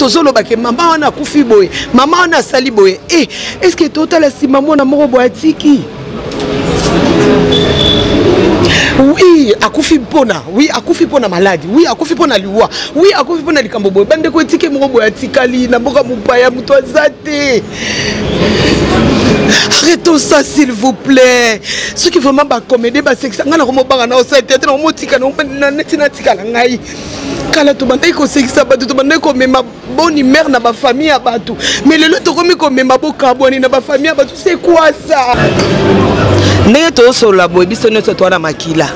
tozolo ba ke maman wana kufi boye maman wana sali boye est-ce que total la si maman na moko boatiki oui akufi pona maladi oui akufi pona liwa oui akufi pona likambo boye bande ko etike moko boatikali na mboka mupaya muto azate. Arrêtons ça s'il vous plaît. Ceux qui vraiment ba comédie ba sexe ngana ko mobanga na osete tena motika na netina tika la ngai. Kala to bandai ko sexe ba to bandai ko mema bonne mère na ba famille abatu. Mais le lot ko mi ko mema boka boni na ba famille abatu c'est quoi ça? Ne to so la boy biso ne to na makila.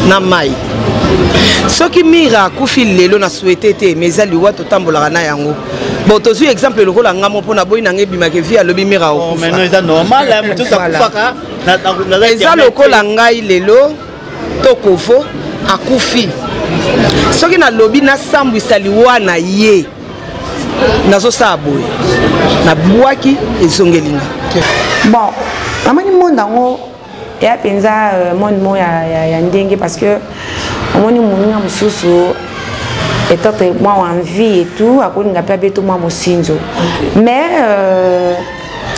Na mai. Soki mira kufi lelo na souhaité te mais ali wa to tambola na yango. Bon, tu as exemple le rôle en gamme pour na boy na ngebi makevi à lobi mira o. Mais non, c'est normal là, tout ça kufaka. Eza loko la ngai lelo tokofo akufi. Soki na lobi na sambu saliwa na ye. Nazo sa boy. Na bwaki ezongelinga. Bon, amani monde ngo ya penza monde mo ya ndenge parce que amoni muninga mususu et toi moi en vie et tout à cause n'a pas tout moi mon sinzo mais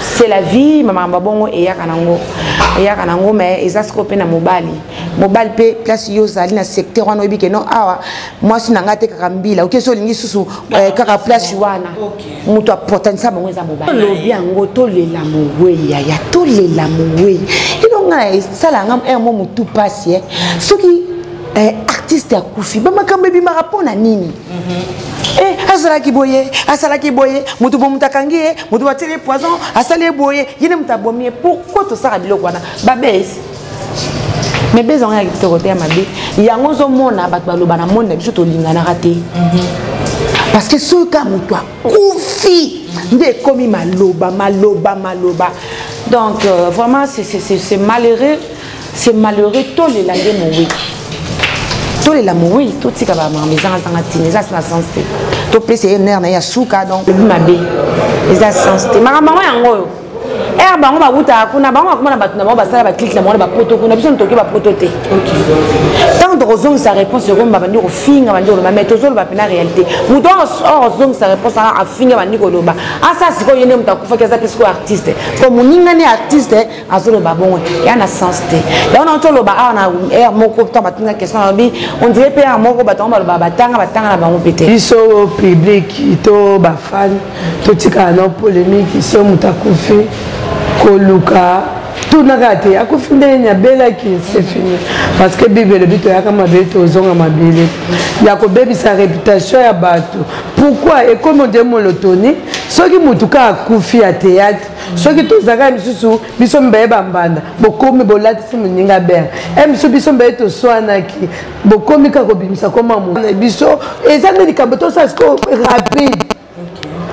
c'est la vie maman babongo et ya kanango mais ils ascope na mobali pe place yo zali na secteur wana obi ke non awa moi si nanga te kakambila ok so lingi susu kaka place wana muto potentiel bango za mobali lobi yango to lela mowe ya to lela mowe inonga sala ngam mo mutu passe soki artiste ya kufi ba makambe bi marapona nini asala ki boye mutu bo mutakangi mutu batele poison asale boye yene mutabomier pourquoi to sara biloko wana ba bese mais besoin ya kitoko te mabe yango zo mona bat baloba na monde biso to lingana raté parce que ce cas mutu kufi nde komi maloba donc vraiment c'est malheureux to les langues moui tout les lamouri tout tika ba maison en tini ça c'est la sensité tout plus c'est nerf na ya suka donc mabe ça sensité maman yango bango ba wuta kuna bango akuma na batuna bango basala ba click na mona ba poto kuna biso ntoki ba poto te tant de raison sa réponse ko ba bandi ko finga bandi ko mais tozolo ba pena réalité muto zong sa réponse a finga bandi ko loba asa siko yene mutakufa keza pesko artiste comme muninga ni artiste azolo ba bongo ya na sensité ya on entolo ba na moko to batinga question bi on dirait pe moko batonga ba batanga na bango pété biso public to ba fan to tika na polémique so mutakufa Koluka tout n'a raté à quoi finir il y a belle qui c'est fini parce que Bible le but est comme avec aux hommes amabile il y a quoi baby sa réputation à bateau pourquoi et comme on dit mon lotoni ceux qui mutuka à koufi à théâtre ceux qui tous agam susu bisom beba mbanda bokomi bolati simuninga ber bisom beba to soanaki bokomi ka kobimisa comme amu biso et ça ne kaboto ça rapide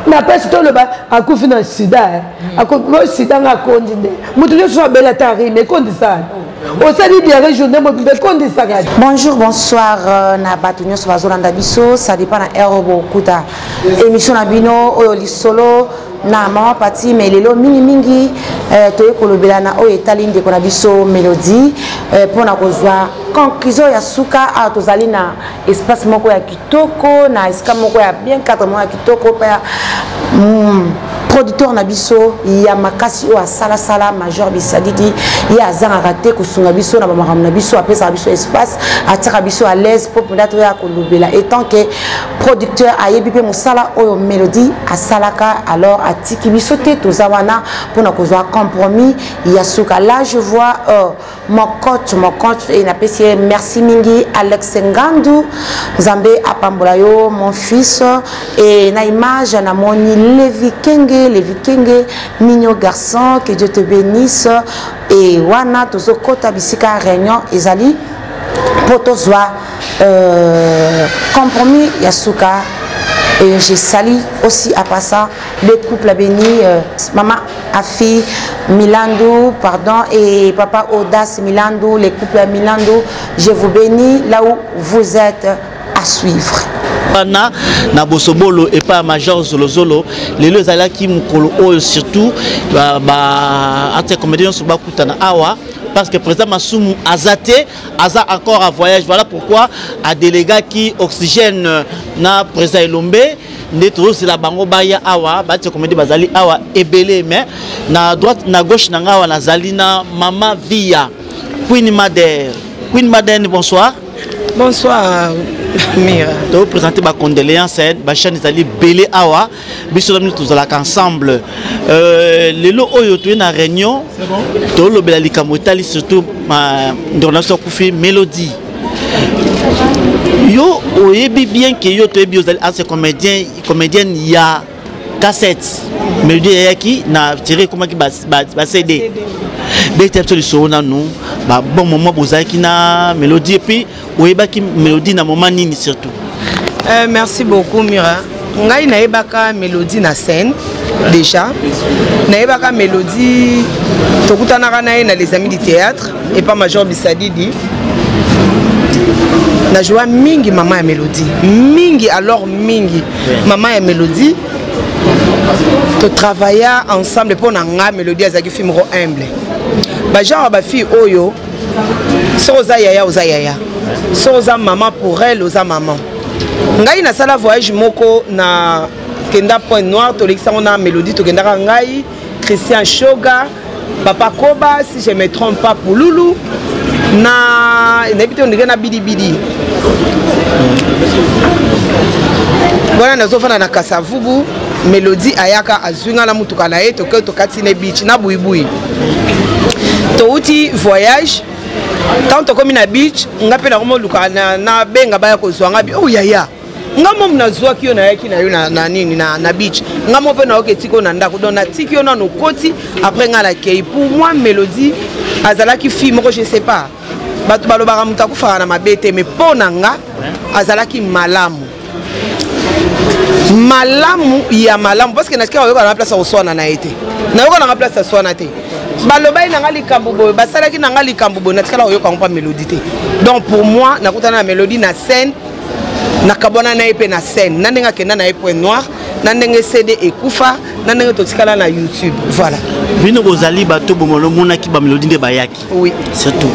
na pesi to loba akufi na sida akufi sida nga kondine mutu le so bela tari mais kondisa o sali bien journée mo be kondisa ga bonjour bonsoir na batunyo so bazolanda biso ça dépend na aérobo kuta émission na bino oyo lisolo na mama pati mais lelo mingi to ekolobela na oyo etali ndeko na biso mélodie pona kozwa conclusion ya suka a tozali na espace moko ya kitoko na esika moko ya bien cadre moko ya kitoko pa producteur na biso ya makasi o sala major bisadiki ya azanga raté kosunga biso na bamaram na biso apesa biso espace ataka biso à l'aise pour peut-être ya kolobela étant que producteur ayebi pe musala oyo mélodie asalaka alors atiki biso te tozawana pona kozwa compromis ya suka là je vois mon coach et na pesi merci mingi Alex Ngandou Nzambe apambola yo mon fils et na image na moni Levi Kenge mignon garçon que Dieu te bénisse et wana tozo kota bisika réunion ezali potozwa compromis yasuka et j'ai sali aussi à passant le couple béni maman Afi Milandou pardon et papa Audace Milandou les couples Milandou je vous bénis là où vous êtes à suivre na bosobolo et pas major zolozolo les deux ala qui mukolo surtout entre comédien so bakutana awa parce que président Masumu Azate Aza encore en voyage voilà pourquoi a délégué qui oxygène na président Elombe Neto c'est la bango baya awa bati comédie bazali awa ebele mais na droite na gauche na ngawa na zalina Mama Via Queen Madeleine bonsoir. Bonsoir Mira. Tu vous présenter ma condoléance ba chaîne zali belé awa biso nous tous là ensemble lelo oyo tu na réunion to lo bela likamotali surtout ma ndonation kufi Mélodie. Yo oyebi bien que yo to ebi ozali as comédienne ya cassette Mélodie yaki na tiré comment ki ba CD bete absolu sona nous ba bon moment bozaki na Mélodie et puis oyeba ki Mélodie na moment nini surtout. Merci beaucoup Mira. Ngai na yebaka Mélodie na scène déjà. Na yebaka Mélodie tokutana na na les amis du théâtre et pas Major Bisadidi. Na joie mingi maman ya Mélodie. Mingi alors mingi maman ya Mélodie. To travailler ensemble pour nga Mélodie azaki film ro humble. Ba genre ba fille oyo soza yaya oza yaya. Soza maman pour elle oza maman. Ngai na sala voyage moko na Kenda Point Noir to l'exemple na Mélodie to kenda ngai Christian Shoga Papa Koba si je me trompe pas pour Loulou na n'habite on dirait na Bidi Bidi. Voilà na zofana na Kasavubu Mélodie ayaka azwinga na mutuka na yeto to katine beach na buibui. To uti voyage quand on na beach ngape na komo luka na benga baya ko zwanga bi oh yaya ngamo mna zwa kiyo na yaki na yo na nini na beach ngamo pe na oketiko na ndako donc na tikio na no koti après ngala kei pour moi Mélodie azalaki fille moko je sais pas batu balobaka muta kufaka na mabete mais pona nga azalaki malamu ya malamu parce que nasikia oyoka na place oswana na ete na yoka na place oswana te balobai na ngali kambubo basalaki na ngali kambubo na tikala oyoka ngpa Mélodie te donc pour moi nakutana na Mélodie na scène nakabona na epe na scène nandenga kenda na Point Noir nandenge CD ekufa nandenge totikala na YouTube voilà bino bozali bato bomolo monaki ba Mélodie nde bayaki oui surtout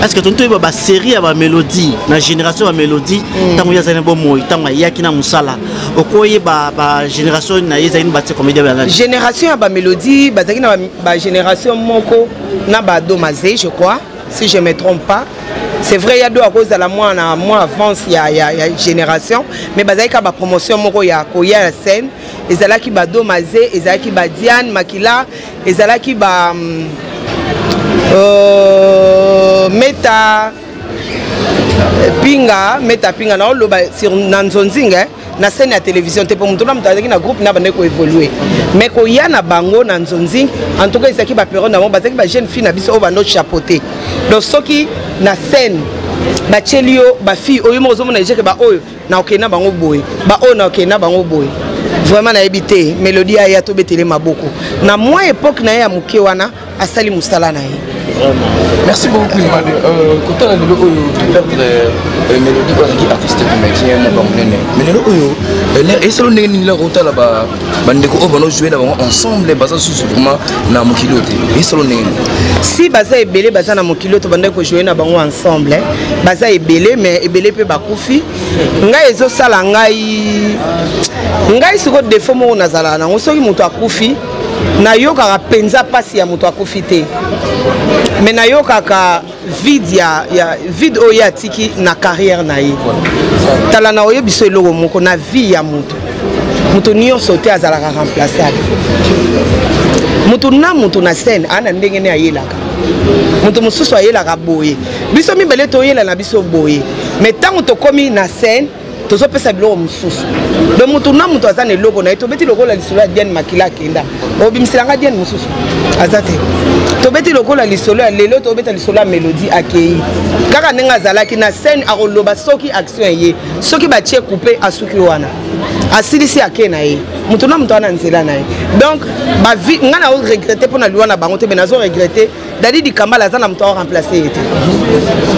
est-ce que tonto ba série ya ba Mélodie na génération ba Mélodie tango ya zane bo moyi tango yaki na musala okoye ba génération na yezani bati comédie ba génération ya ba Mélodie bazaki na ba génération moko na ba domazé je crois si je me trompe pas. C'est vrai, il y a deux à cause de la moins avance, il y a génération, mais il y a une promotion, il y a la scène, il y a qui va Domazé, il y a qui va Diane, Makila, il y a qui va Meta Pinga, sur Nanzonzing, na scène à télévision, tu peux me donner un groupe qui a évolué. Mais quand il y a un bango Nanzonzing, en tout cas, il y a qui va faire un jeune fille qui a un chapeauté. Donc, ce qui na scène, bachelio, ba fille, oyo mo zomo na jeke ba oyo na okena bango boy, ba oyo na okena bango boy. Vraiment na ebité, Mélodie ya to betele maboko. Na moi époque na ya muke wana asali musala na ye. Merci beaucoup Madame. Quand on a le perdre Mélodie qui est artiste comédien mais le oyo et selon les la route là-bas bandeko on jouer ensemble basé sur vraiment na mokilo te et selon si baza ebele baza na mokilo to bandeko jouer na bango ensemble baza ebele mais ebele pe bakufi ngai ezo sala ngai siko défaut mo nazala na soki muto akufi na yoka penza pasi ya muto akufi te mais na yoka ka vide ya vide oya tiki na carrière na ye tala na oyo biso eloko moko na vie ya muto niyo sauté azalaka remplaçable muto na scène ana ndenge ne ayelaka muto mususu ayelaka boye biso mibele toyela na biso boye mais tango tokomi na scène tozo pesa biloko mususu donc muto azana eloko na ye tobeti lokola lisolo ya Diane Makila kenda obimisilanga Diane mususu azate tobeti lokola lisolo ya lelo tobeta lisolo ya Mélodie akei kaka ndenge azalaki na scène akoloba soki action ye soki batie couper asuki wana asilisi ake na ye muto wana nzela na ye donc ba vie ngana o regretter pona liwana bango te benazo regretter dadi di Kambala azana muto a remplacer ete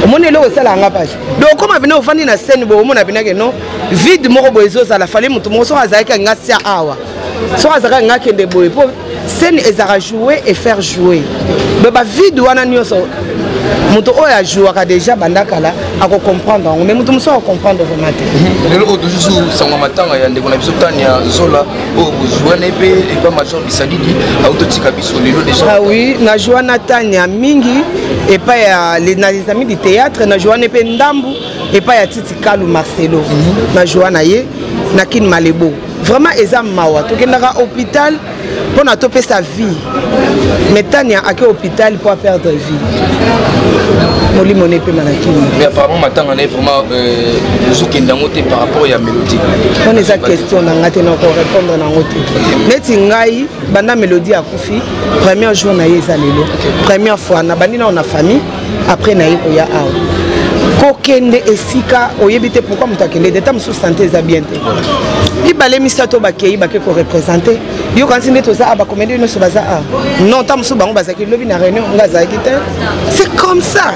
omoni eloko sala nga page donc comme abina ofandi na scène bo omona bina ke non vide moko boezo sala fallait muto moko so azalaki nga sia awa so azalaki nga kende boye po scène ezara jouer et faire jouer mais ba vide wana nyoso moto oyo ajouaka déjà bandakala akocomprendre mais moto mosusu akocomprendre vraiment te lelo oyo toujours sango matanga ya ndeko na biso Tania Zola oyo bozwana mpe epa major bisadidi autotika biso lelo déjà. Ah oui na joana Tania mingi epa ya les amis du théâtre na joana mpe ndambu epa ya Titi Kalu Marcelo na joana ye na kin Malebo vraiment eza mawa tokendaka hôpital pour na topé sa vie mais Tania a que hôpital pour perdre vie moli moné pe manakini mais apparemment matanga na vraiment zokendango te par rapport ya mélodie on eza question na ngate na ko répondre na ngote neti ngai banda mélodie akufi premier jour na yeza lelo première fois na bandi na famille après na yiko ya awa kokende esika oyebite pourquoi mutakende d'état musu santé za bien te ibale misato bakei bakeko représenter yo quand ndé toza aba comédie no so baza non ta musu bango bazaki lobi na réunion ngaza ki te c'est comme ça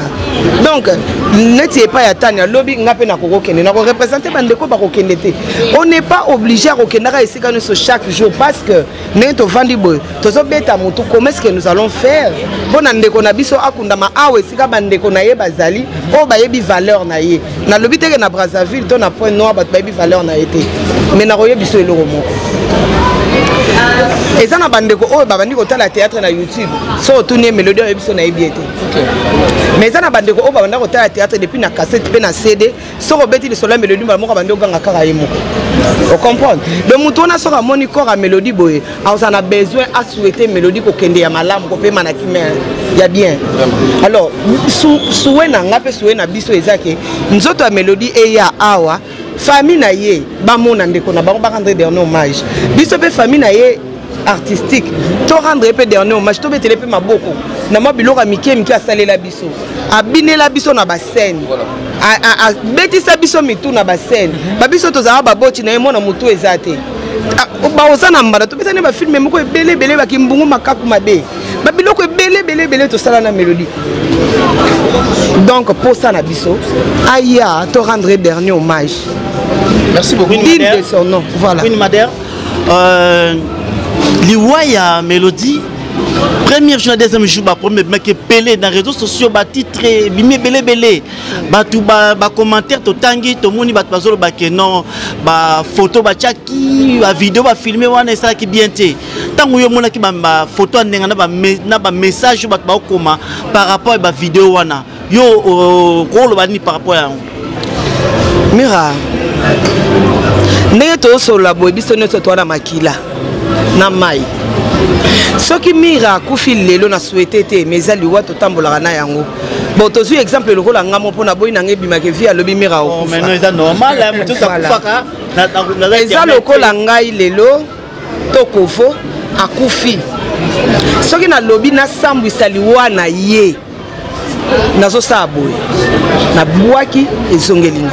donc neti pas ya Tania lobi ngape na kokende na ko représenter bandeko ba kokende te on n'est pas obligé à kokenda ka esika no so chaque jour parce que neto vandi boy tozo beta mutu comment est-ce que nous allons faire bona ndeko na biso akunda ma awe esika bandeko na ye bazali o ba yebi valeur na ye na lobi teke na Brazzaville to na point noir bat ba yebi valeur na été mais na roye biso eloko moko eza na bandeko oyo babandi kotala théâtre na YouTube so tourner mélodie oyo biso na yebi été mais eza na bandeko oyo babanda kotala théâtre depuis na cassette pe na CD so robeti le soleil mélodie mbala moko bandi oganga kaka ye moko on comprend le mutu na so ramoni corps à mélodie boye on a besoin à souhaiter mélodie ko kende ya malamu ko pe manakime ya bien alors souwe na ngape souwe na biso ezake nzoto ya mélodie e ya awa famille na ye bamona ndeko na bango ba rendre dernier hommage biso pe famille na ye artistique to rendre pe dernier hommage to betele pe maboko na mabiloko mike mike asalela biso abinela biso na ba scène a betisa biso mitu na ba scène ba biso tozala baboti na ye mona mutu ezate ba osana mbala to betane ba film moko ebele bele ba kimbungu makaku mabe ba biloko ebele to sala na mélodie donc pour ça na biso aya to rendre dernier hommage. Merci beaucoup. Digne de son nom. Voilà. Une madère. Liwaya Mélodie. Premier jour, deuxième jour, premier mec pelé dans les réseaux sociaux, titre, bimé belé. Tout commentaire, tout tangi, tout moni, bazolo non, photo, tchaki, vidéo, filmer, on est ça qui bien té. Tant que yo mona ki photo, na message, par rapport à la vidéo, yo, rôle par rapport à Mira. Ndenge tozola boye biso nyonso twana makila na mai soki Mira akufi lelo na souhaité te mais eza liwa totambolaka na yango bon tozwi exemple lokola ngamo mpona boyi nange ebimaka vi alobi Mira eza lokola ngai lelo tokofo akufi soki nalobi nasambwisa liwa na ye nazosala boye nabwaki ezongelinga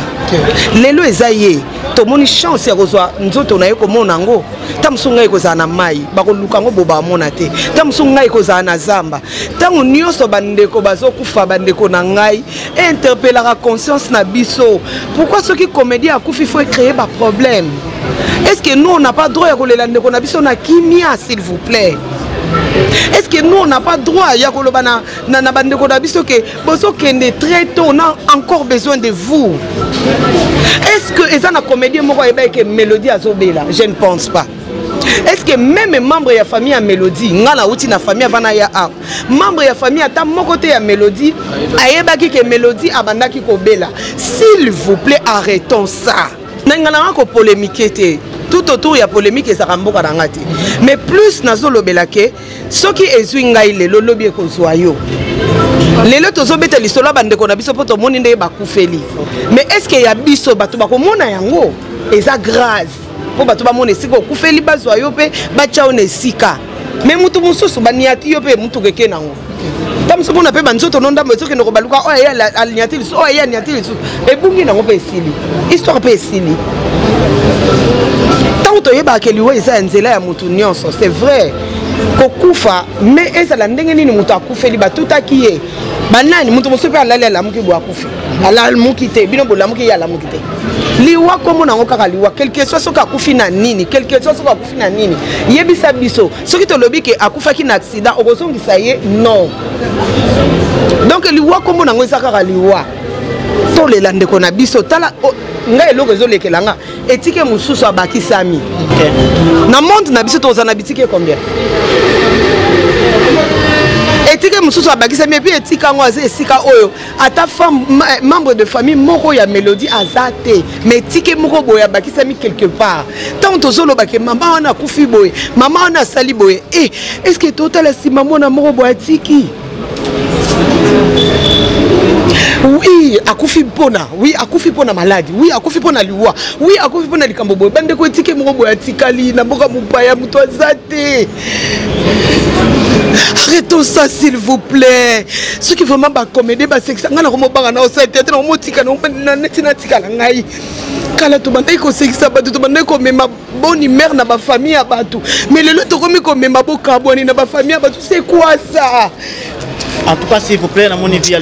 lelo eza ye tomoni chance ya kozwa nzoto na ye komona ngo tamusu ngai kozala na mai bakoluka ngo boba amona te tamusu ngai kozala na zamba ntango nyonso bandeko bazokufa bandeko na ngai interpellaka conscience na biso pourquoi soki comédie akufi faut créer ba problème est-ce que nous on n'a pas droit ya kolela ndeko na biso na kimia s'il vous plaît. Est-ce que nous on n'a pas droit à Yakoloba na bandeko na biso que bozo kende très tôt on a encore besoin de vous. Est-ce que eza na comédie moko eba que mélodie azobela? Je ne pense pas. Est-ce que même membre de la famille à mélodie ngala uti na famille avana ya a membre de la famille ata moko te ya mélodie ayeba ki que mélodie abandaki kobela? S'il vous plaît arrêtons ça. Nangana ko polémique te. Tout autour il y a polémique et ça ramboka rangati. Mais plus nazo lobelake, ce qui est zwingai lelo lobi ekozwa yo. Lelo tozo bete lisolo bandeko na biso poto moni nde bakufeli. Mais est-ce qu'il y a biso bato bakomona yango? Eza grave. Po bato ba mona sika okufeli bazwa yo pe bacha one sika. Mais mutu mususu baniati yo pe mutu keke nango. Tam so mona pe banzoto nonda mwezo ke nokobaluka o ya alniati liso o ya niati liso. Ebungi nango pe esili. Histoire pe esili. Tant que tu es lié à nzela ya mutu nyonso c'est vrai kokufa mais ezala ndenge nini mutu akufeli tout akiye banani mutu mosope alali ala muki bo akufi ala muki te bino bo la muki ya la muki te liwa kombo nango kaka liwa quelque soit soki akufi na nini quelque soit soki akufi na nini yebisa biso soki tolobi ke akufaki na accident okozongisa ye non donc liwa kombo nango eza kaka liwa tolela ndeko na biso tala ngai eloko ezolekela nga etike mosusu abakisami na monde na biso toza na bitike combien etike mosusu abakisami epuis etika yango aza esika oyo ata membre de famille moko ya Mélodie aza te mais etike moko boye abakisami quelque part ntango tozolobake mama wana akufi boye mama wana asali boye est-ce que totala nsima mwana moko boye atiki oui akufi pona maladi oui akufi pona liwa oui akufi pona likambo boye bande ko etike moko boye atikali na mboka mopaya muto azate. Arrêtons ça s'il vous plaît. Ceux qui vraiment ba comédie ba sexe ngana ko mobanga na osete te no motika no netina tika la ngai kala to bandai ko sexe ba to bandai ko mema bonne mère na ba famille abatu mais le lot ko mi ko mema boka boni na ba famille abatu c'est quoi ça? En tout cas, s'il vous plaît, dans mon avis,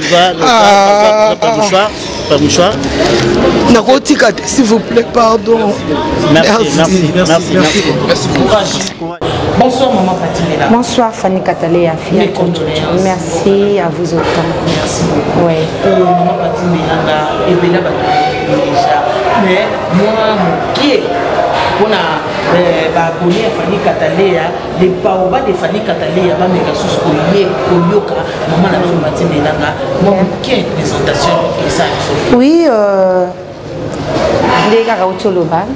pas mouchoir. S'il vous plaît, pardon. Merci. Bonsoir, maman Patimela. Bonsoir, Fanny Katalé. Merci à vous autant. Merci beaucoup. Ouais. Maman Patimela, et bien là, mais moi, mon pied. On a abonné à Fanny Katalé, les baobas de Fanny Katalé, à ma sous Koyoka, maman la Fomati Melanga, mon quelle présentation et ça. Oui, les gars au Toloban,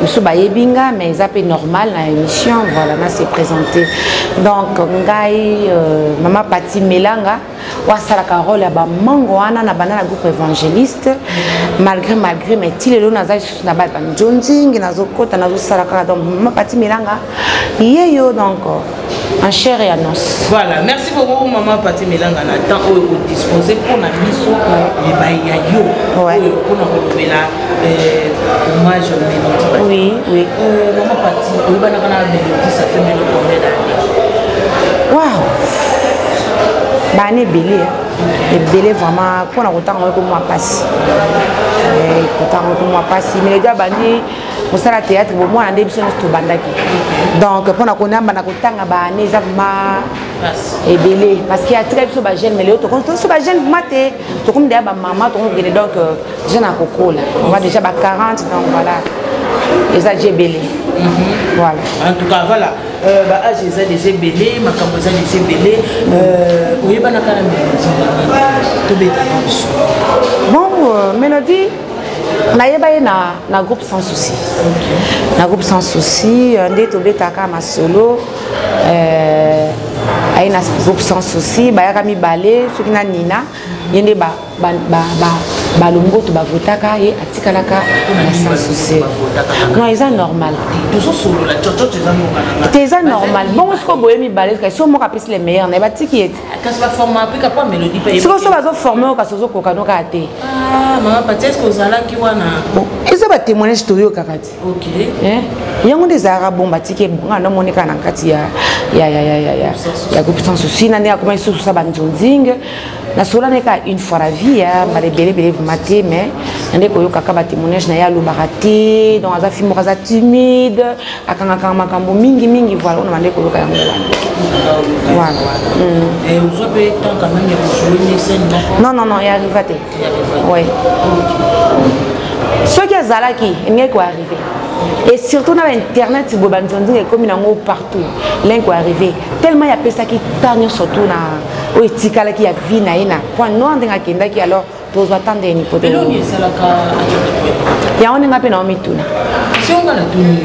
je suis binga, mais c'est normal dans l'émission, voilà, là c'est présenté. Donc, maman Pati Melanga, wasala rôle ya ba mango wana na banana groupe évangéliste malgré mais tilelo naza sous na ba njonzingi nazokota nazosala kaka donc maman Pati Melanga yeyo donc en chair et en os. Voilà, merci beaucoup maman Pati Melanga na temps au disposer pour na miso et ba ya yo pour na kolobela hommage Mélodie. Oui. Maman Pati oui bana kana Mélodie ça fait maintenant combien d'années? Waouh. Bané belé vraiment pour autant que moi passe moi passe mais déjà bandi au sala théâtre bon moi en début c'est bandaki donc pour na kona bana kotanga bané za ma et belé parce qu'il y a très peu de jeunes mais les autres quand sont jeunes maté to comme des maman to donc jeune à coco là on va déjà 40 donc voilà les âges belé voilà en tout cas voilà bah âge déjà belé ma camboza déjà belé oui bana kana Mélodie to beta bon Mélodie na groupe sans souci na groupe sans souci ndé to beta kama solo aina groupe sans souci bayaka mibale soki na nina yende balongo to bavotaka ye atikalaka sans souci non eza normal eza normal bon siko boye mibale so moka pesi les meilleurs na batiki ete kasi baforme apika kwa Mélodie pe siko so bazoforme okaso ozokoka noka te mama Pati est-ce que ozalaki wana eza batémoignage toyokaka te yango nde ezalaka bon batiki ebonga nomoneka na kati ya groupe sans souci nande akoma lisusu sa banzonzinge nasolaneka une fois la vie balebelebele maté mais nande koyokaka batémoignage na ye alobaka te donc aza fille moko aza timide akangaka makambo mingi voilà ona bande koyoka yango wana non il arrive à te ouais ce qui est zalaki il n'est quoi arrivé et surtout dans internet si boban zonzi est comme nango partout l'un quoi arrivé tellement il y a personne qui tanye surtout na o etikala qui a vie na ina point non ndenga kenda qui alors tous attendre une photo ya on nga pe na mituna si on a la tuni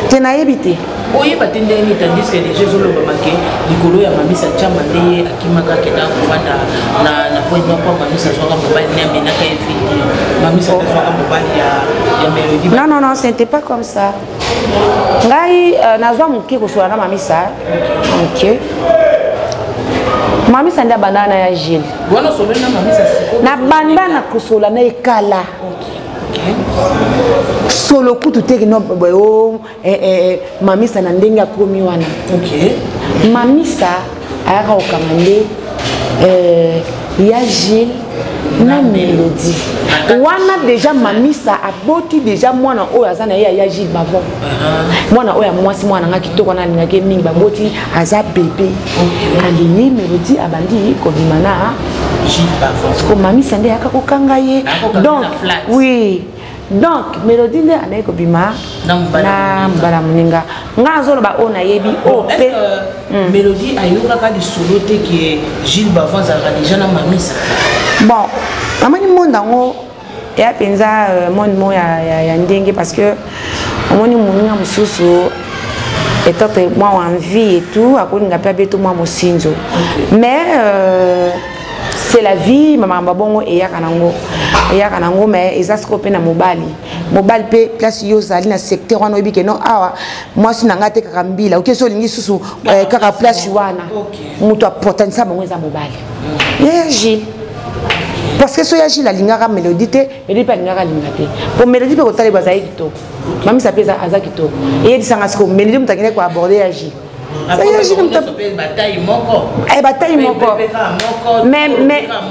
tena ebité oye batende ni tandis que les jeux lo bamake likolo ya mamisa chamba nde akimaka kenda kufanda na point no kwa mamisa soka mobile na menaka evidi mamisa soka mobile ya Mélodie. Non, c'était pas comme ça. Ngai nazwa muki kosola na mamisa. OK. Mamisa nda banana ya Gilles. Bona sola na mamisa siko. Na bandana kosola na ekala. OK. Solo kutu teke no boyo mamisa na ndenge akomi wana. OK. Mamisa ayaka okamande ya Gilles na mélodie wana déjà mamisa aboti déjà mwana oyo aza na ye ya Gilles Bavon mwana oyo mwasi mwana nga kitoko na lingaki mingi baboti aza bébé alingi mélodie abandi kobima na Gilles Bavon ko mamisa nde yaka kokanga ye donc oui donc mélodie nde anayi kobima na mbala moninga nga azoloba oyo nayebi o pe mélodie ayokaka lisolo te ke Gilles Bavon azalaka déjà na mamisa bon amani monde yango eya mpenza monde mo ya ndenge parce que omoni moninga mosusu peut-être moi en vie et tout akolinga mpe abeto mwa mosinzo mais c'est la vie maman bongo eyaka nango mais eza siko pe na mobali pe place yo zali na secteur wana oyebi ke non awa mwasi nanga te kaka mbila oke so olingi susu kaka place wana moto apotanisa bango eza mobali ye Gilles parce que so ya Gilles alingaka mélodie te mélodie pe alingaka linga te po mélodie pe kotaleba azali kitoko mamisa pe aza kitoko eyebisanga siko mélodie moto akende koaborde ya Gilles bataille moko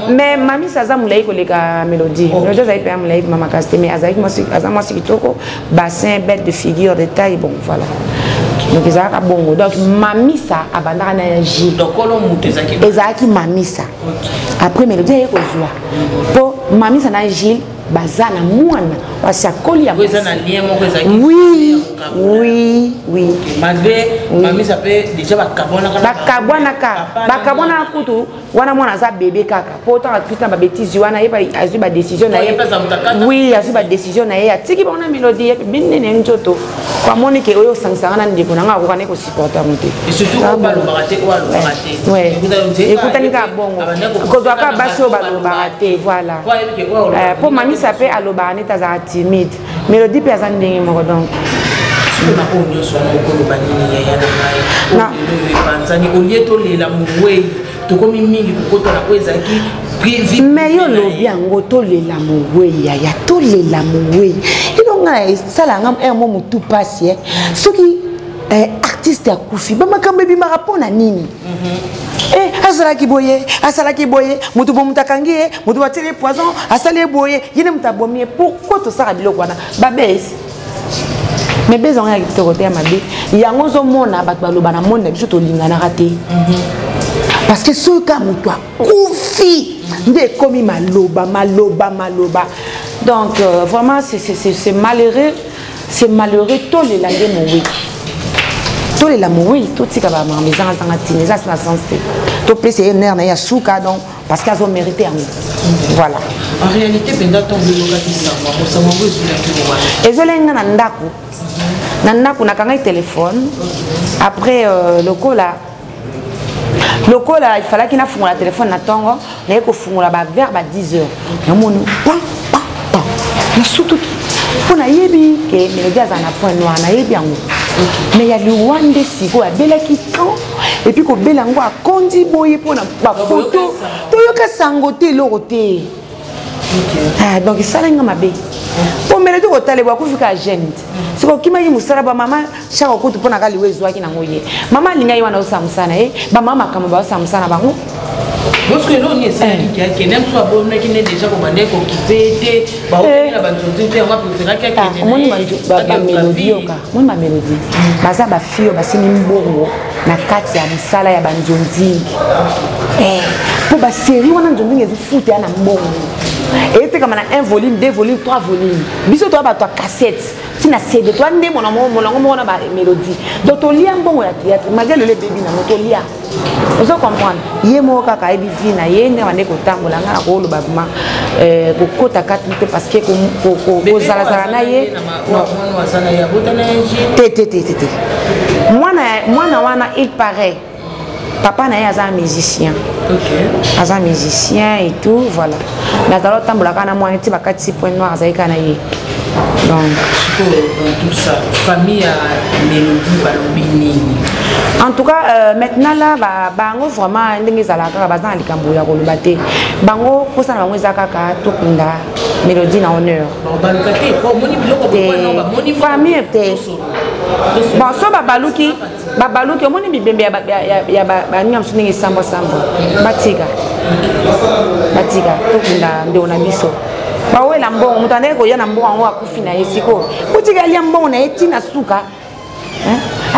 mais mamisa aza molai koleka mélodie mélodie azali mpe ya molai mama makasi mais aza mwasi kitoko bassin bête de figure de taille bon voilà donc ezalaka bongo donc mamisa abandaka na ya Gilles ezalaki mamisa après mélodie aye kozwa mpo mamisa na Gilles baza na mwana wasi akoli ya oui malgré mamisa pe déjà bakabwanaka kutu wana mwana aza bébé kaka po otanga putain ba bêtise wana ye azwi ba décision na ye oui azwi ba décision na ye atiki bango na mélodie ye binene nzoto kwa moni ke oyo sangisanga na ndeko nanga akokana ekosupporta mote ekutani kaka bongo kozwaka basi oyo balobaka te voilà po mamisa pe alobaka neti azaka timide mélodie pe aza ndenge moko donc mais yo lobi yango tolela mowei yaya tolela mowei inonga esala nga mo mutu pasi soki artiste akufi bamakambo ebimaka mpona nini asalaki boye mutu bo mutakangi ye mutu bateli poison asali boye yene mutabomi ye pourquoi tosala biloko wana babesi mais besoin ya kitoko te ya mabe yango ozomona bato baloba na monde na biso tolinganaka te parce que soki ka moto akufi nde ekomi maloba donc vraiment c'est malheureux tolela nde moweki tolela mowei totika bamambe ezanga tini eza na sens te topesa ye nere na ye ya suka donc parce que azomérite yango voilà en réalité penda ntongo elokaki sango ezolaki mobala ezolenga na ndako nakangai téléphone après lokola il fallait qu'il na fungola téléphone na tongo na kofungola ba vers ba 10h namoni pa na sutuki pona yebi ke mélodie aza na point noir na yebi yango mais ya liwande siko abelaki quand et puis kobela yango akondi boye pona ba photo toyoka sango te eloko te donc esalenga mabe po mélodie kotalebwa kufika jeune siko kimaki mosala bamama chaque okutu mpona kaliwa ezwaki nango ye mama alingai wana osamusana ye bamama makambo baosamusana bango parce que l'on est ça qui n'aime soit bon mais qui n'est déjà comme un éco qui pète bah on a besoin de on préfère quelqu'un moi ma mélodie moi ma mélodie baza ba fille basini mbongo na kati ya musala ya banzonzi pour ba série wana nzonzi ezifuta ya na mbongo et comme un volume 2 volumes 3 volumes biso to ba to cassette tina CD to ande mona mona ba mélodie donc to lia mbongo ya théâtre malgré le bébé na moto lia vous comprendre ye mo kaka ebi vina ye ne bande ko tambola nga ko lo babuma ko kota katite parce que ko zala na ye té mwana wana il paraît papa na ye aza musicien aza musicien et tout voilà mais azala otambola kaka na mwana ti bakati point noir azali kaka na ye donc tout ça famille à mélodie balobini en tout cas maintenant là bango vraiment ndenge ezalaka baza na likambo ya koloba te bango kosana bango eza kaka tokunda mélodie na honneur famille te bon so babaluki omoni bibembe ya baninga mosusu ndenge esambosambo batika tokunda ndeko na biso bawela mbongo moto andeke koya na mbongo yango akufi na ye sikoyo kotika alia mbongo na ye ntina suka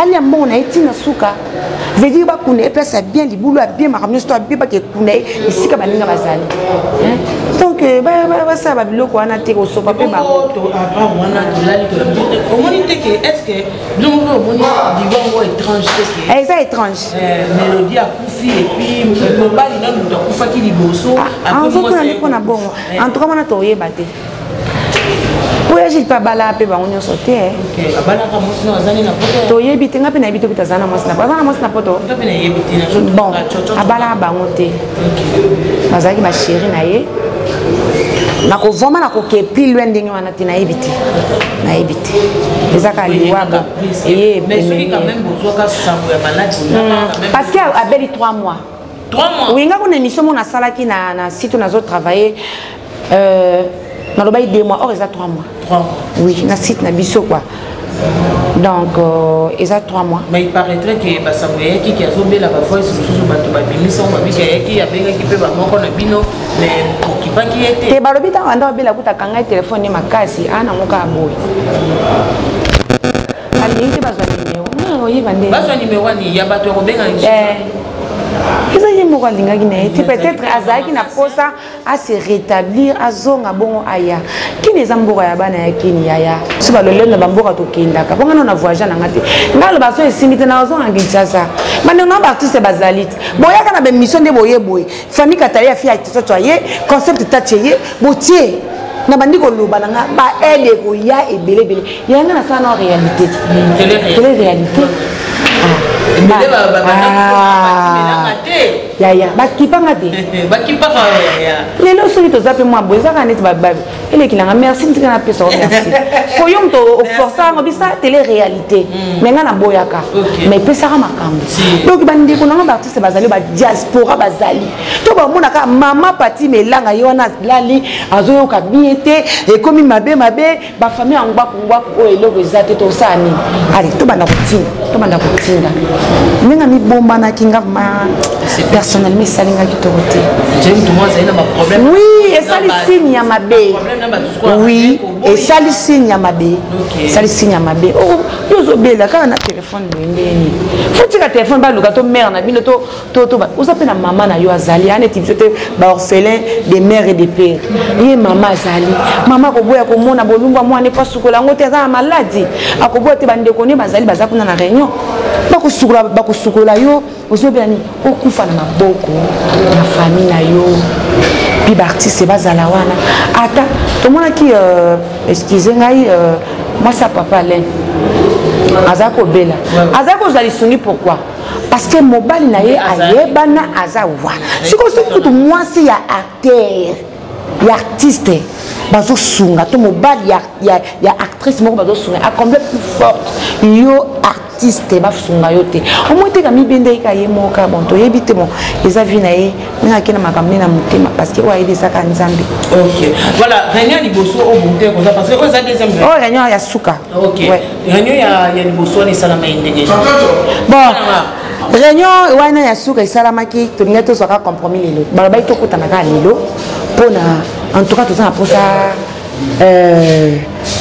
alia mbongo na ye ntina suka veut dire bakunda ye place ya bien libulu ya bien makambo nyonso to abie bakekunda ye esika baninga bazali donc basala babiloko wana te kosopa mpe omoni teke estce biloko omoni libango étrange teke eza étrange mélodie akufi epuis mobali nano moto akufaki liboso ozotuna mpona bongo en tout cas wana toyeba te po ya jili mpe abala mpe bango nyonso te toyebi te nga mpe nayebi te kuti aza na mwasi na poto aza na mwasi na poto bon abalaka bango te bazalaki basheri na ye nakovoma nakokepi lwe ndenge wana te nayebi te ezaka liwaka parce que abeli 3 mois oui nga kuna émission mo nasalaki na site nazotravailler nalobaki 2 mois or eza 3 mois oui na site na biso quoi donc eza 3 mois mais il paraîtrait que basango yaki ki azobela bafoi mosusu bato babimisa ngo babika yaki abengaki mpe bamoko na bino mais okipaki ye te balobi ntango anda obela kutaka ngai telefone makasi ana moka aboyi alingi te bazwa nimero oyeba nde bazwa nimero wani ya bato ya kobenga eza ye moko alingaki na ye te peut-être azalaki na posa ase rétablir azonga bongo aya kini eza mboka ya bana ya kini yaya so balolelo na bamboka tokendaka bonga na voyage nanga te ngai aloba so esimbi te na ozonga kinshasa bandeko na baartiste bazali te boyaka na bemission nde boye boye famille katali ya fi ya tototo ye concept tache ye botie na bandi koloba nanga baede koya ebelebele yanga na sana na réalité télé réalité yaya bakipanga te lelo soki toza mpe mwa boye ezaka neti bababi elekilanga merci ntika napesa o merci po yo moto oforsa yango bisa télé réalité me nga naboyaka mais epesaka makambo donc bandeko nanga baartiste bazali badiaspora bazali to bamonaka mama pati melanga ye wana lali azoyoka bien te ekomi mabe bafamille yango bakungwaku oyo eloko eza te tosala nini ale tobanda kotinda ndenge mibombanaki nga personnellement esalingaki toko te oui esali signe ya mabe oui esali signe ya mabe yo ozobela kaka na telefone boyendeni fotika telefone baluka to mare na bino oza mpe na mama na yo azali aneti biso te baorphelin des mères et des pères ye mama azali mama akoboya komona bolumbu ya mwana epo asukola yango te aza na maladi akoboya te bandeko ne bazali baza kuna na réunion bakosukola yo ozobela nini okufa na maboko na famille na yo mpe baartiste bazala wana ata tomonaki excuse ngai mwasi ya papa alain aza kobela aza kozwa lisungi pourquoi parce que mobali na ye ayebana aza wana sikosoki kutu mwasi ya acteur ya artiste bazosunga to mobali ya actrice moko bazosunga akomble plus forte yo artiste basunga yo te omoi teka mibende eka ye moka bon toyebi te bon eza vi na ye ndenge akena makambo nde na motema parce que oyo ayebisaka nzambe voilà réunion liboso obonte koza parce que oyo eza deuxième oyo réunion ya suka réunion ya liboso wana esalama ye ndenge bon réunion wana ya suka esalamaki tolingai tozwaka compromis lelo balobaki tokutanaka lelo mpona en tout cas toza na mposa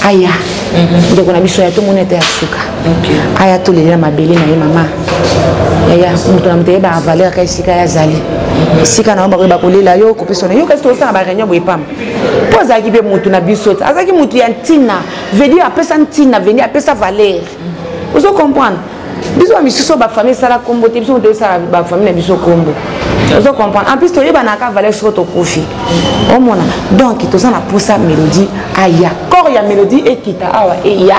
aya ndeko na biso ya tomoni ete ya suka aya tolelela mabele na ye mama yaya moto na moto yeba valeur ka esika ye azali esika na yo bakoyeba kolela yo kopesa na yo kasi tosala baréunion boye pamba mpo azalaki mpe motu na biso te azalaki motu ya ntina vedi apesa ntina vedi apesa valeur ozo comprendre biso bamisusu bafamille esala kombo te biso moto esala bafamille na biso kombo ozo comprendre en plus toyebanaka valeur soko tokufi omona donc toza na posa mélodie aya corps ya mélodie ekita awa eya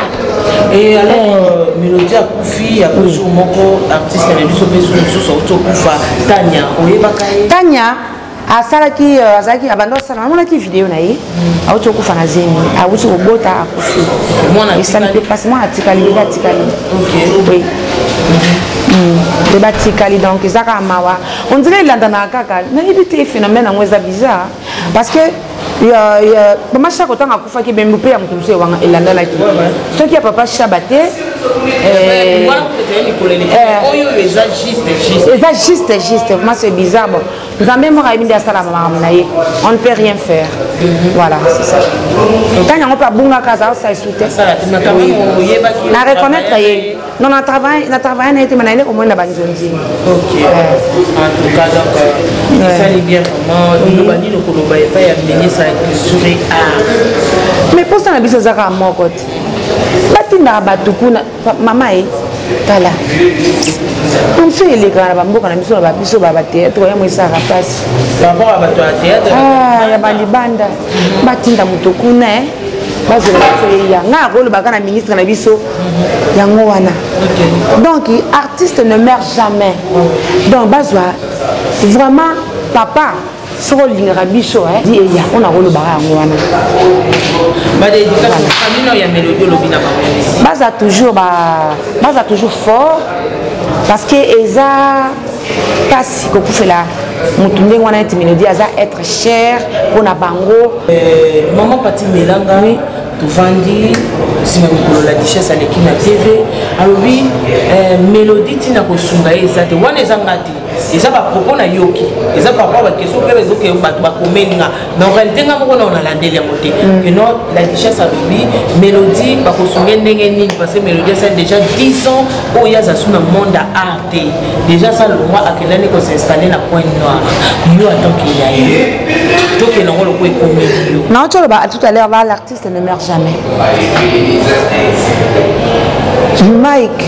et alors mélodie akufi ya jour moko artiste na biso mpe mosusu auti okufa tania oyebaka ye tania asalaki azalaki abanda osala namonaki video na ye auti okufa na zemi auti kobota akufi esali mpe mpasi mwana atikali bebe atikali te batikali donc eza kaka mawa on dirait elandanaka kaka nayebi te phénomène yango eza bizarre parce que mama shaka otanga akufaki bembe mpe ya moto mosusu ewanga elandanaki soki ya papa shaba te Juste. Moi, c'est bizarre. Bon. Nous avons même on ne peut rien faire. Voilà, c'est ça. Quand on peut bonga casa, ça est soutenu. Na reconnaître non, on a travaillé, on a été managé au moins la banque. Ok. En tout cas, donc, ça est bien comment nous bannis le Koloba et pas y amener ça sur art. Mais pour ça, on a besoin de ça à mon côté. Batinda batukuna mama e kala. On fait les gars, on a besoin de biso baba théâtre, on a ça rapaz. D'abord à bateau théâtre. Ah, ya bandi banda. Batinda mutukuna eh. Bazo ya nga rôle bakana ministre na biso yango wana. Donc artiste ne meurt jamais. Donc bazo vraiment papa sur l'ingénieur biso hein dit ya on a rôle bara yango wana. Ba d'éducation famille ya mélodie lobina ba. Baza toujours fort parce que eza kasi ko kufela mutu ndenge wana eti mélodie aza être cher pona bango maman Pati Melanga tu vandi si même la duchesse à l'équipe na TV alors oui mélodie tina ko sunga eza te wana eza ngati eza ba propos na yoki eza par rapport à la question que les autres bato ba komelinga mais en réalité nga moko na on a landeli ya moté que non la duchesse a lui mélodie ba ko sunga ndenge nini parce que mélodie ça déjà 10 ans au ya za suna monde art déjà ça le roi akelani ko s'installer na Point Noir yo attend qu'il y a donc il n'aura le coup comédie non tu vois tout à l'heure l'artiste ne meurt jamais Mike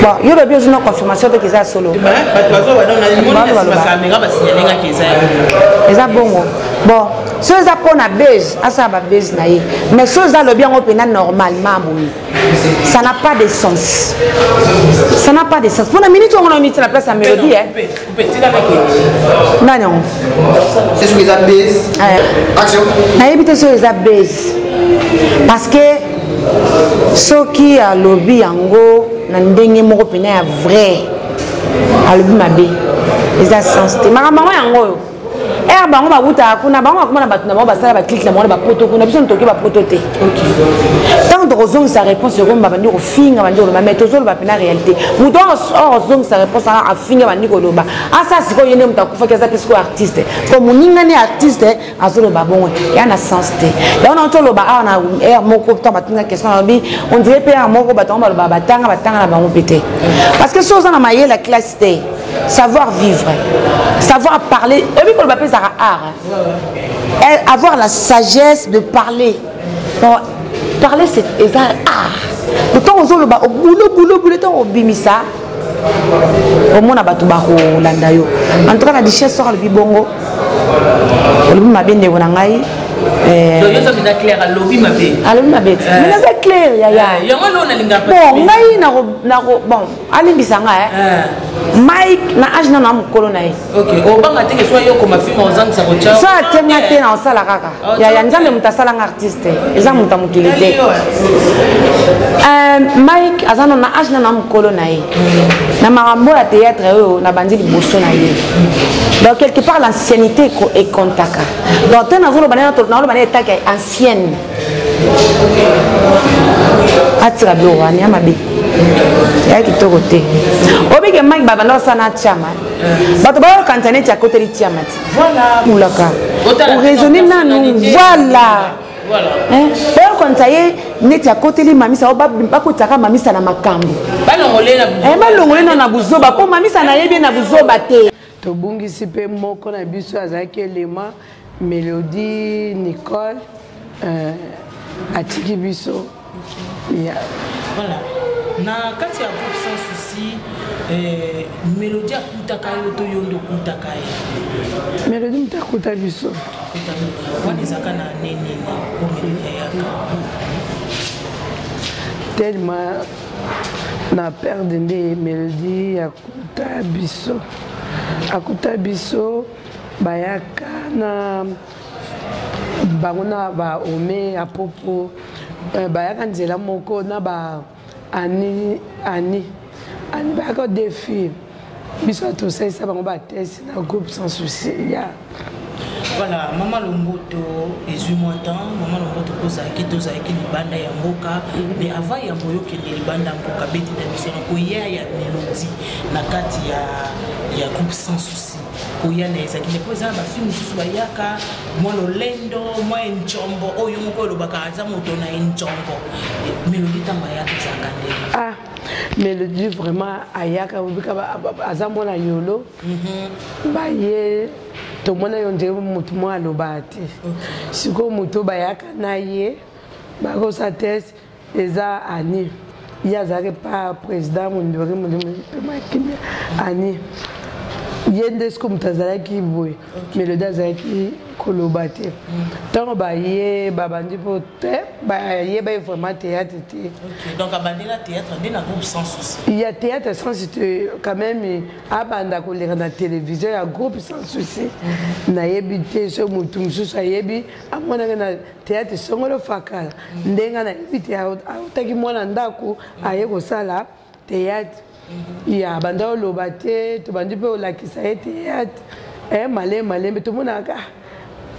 bon il y a bien une confirmation de qu'ils a solo ils a bon ceux qui ont la base ça va base naïe mais ceux qui ont bien opéné normalement ça n'a pas de sens pour la minute on a mis la place à mélodie hein non c'est ce qu'ils ont base action naïe ceux qui ont base parce que ceux qui a lobby yango na ndenge moko pena ya vrai a lobby mabe eza sensité makambo yango bango bakuta kuna bango akoma na bato na bango basala ba click na bango ba poto kuna biso ntoki ba poto te tant de raison sa réponse ko mbandi ko finga bandi ko mais tozolo ba pena réalité muto ozong sa réponse a finga bandi ko loba asa siko yene mutakufa keza pesko artiste comme muninga ni artiste azolo ba bongo ya na sensité ya on entolo ba na moko to batinga question na bi on dirait pe moko batonga ba batanga na bango pété parce que soza na maye la classe té savoir vivre savoir parler et puis pour le papier ça art avoir la sagesse de parler donc parler c'est art pourtant on zolo ba boulot temps obimisa au monde abatu ba ko landa yo en tout cas la duchesse sort le bibongo le mabé ndeko na ngai donc ça bien clair à lobby mabé mais c'est clair ya yango lo na linga bon ngai na bon alimbisa ngai Mike na âge na mukolo na ye OK obanga te que soit yo comme film ozang sa kocha ça tenga te na osala kaka ya nzambe mutasala nga artiste eza mutamutulite Mike azana na âge na mukolo na ye na marambo ya théâtre yo na bandi liboso na ye donc quelque part l'ancienneté est contaka donc tena zolo banana to na lo banana etaka ancienne atira blo wani amabe ya kitoko te obike Mike babana sana chama bato ba kantane tia côté li tiama voilà mulaka on raisonner nanu voilà hein ba kontaye neti à côté li mamisa ba ko tsaka mamisa na makambo balongole na buzoba ko mamisa na yebi na buzoba te to bungisi pe moko na biso azaki elema Mélodie Nicole atiki biso voilà na kati ya groupe sans souci Mélodie akutaka yo to yondo kutaka ye Mélodie mtakuta biso wani zaka na nini ko Mélodie yaka tellement na perdre de Mélodie akuta biso bayaka na bango na ba ome apopo bayaka nzela moko na ba ani bayaka défi biso tosalisa bango batesi na groupe sans souci ya Voilà, Maman Lomboto, moi temps, Maman Lomboto Kozaki, Tozaki, Libanda Yamboka, mais avant Yamboyo qui est Libanda Mboka, Betty Damison, Koya ya Mélodie, Nakati ya groupe sans souci. Koya Neza, qui n'est pas un film sous Bayaka, moi Lolendo, moi Nchombo, oh Yomoko Lobaka, Zamotona Nchombo, Mélodie Tambayaka Zakande. Ah, Mélodie vraiment, Ayaka, Azamona Yolo, Baye. To mona yonje mutu mo alobati siko mutu bayaka na ye bako sa test eza ani ya zake pa président mundori makimi ani yende siko mutazala ki boy Mélodie azaki kolobati tant ba ye babandi pote ba ye ba vraiment théâtre. Donc abandé la théâtre dans un groupe sans souci. Il y a théâtre sans souci quand même abanda ko lera na télévision ya groupe sans souci na yebité so mutum so sayebi amona na théâtre songolo fakala ndenga na yebité autaki mwana ndako aye ko sala théâtre ya banda lobate to bandi pe la kisa théâtre malé to mona ka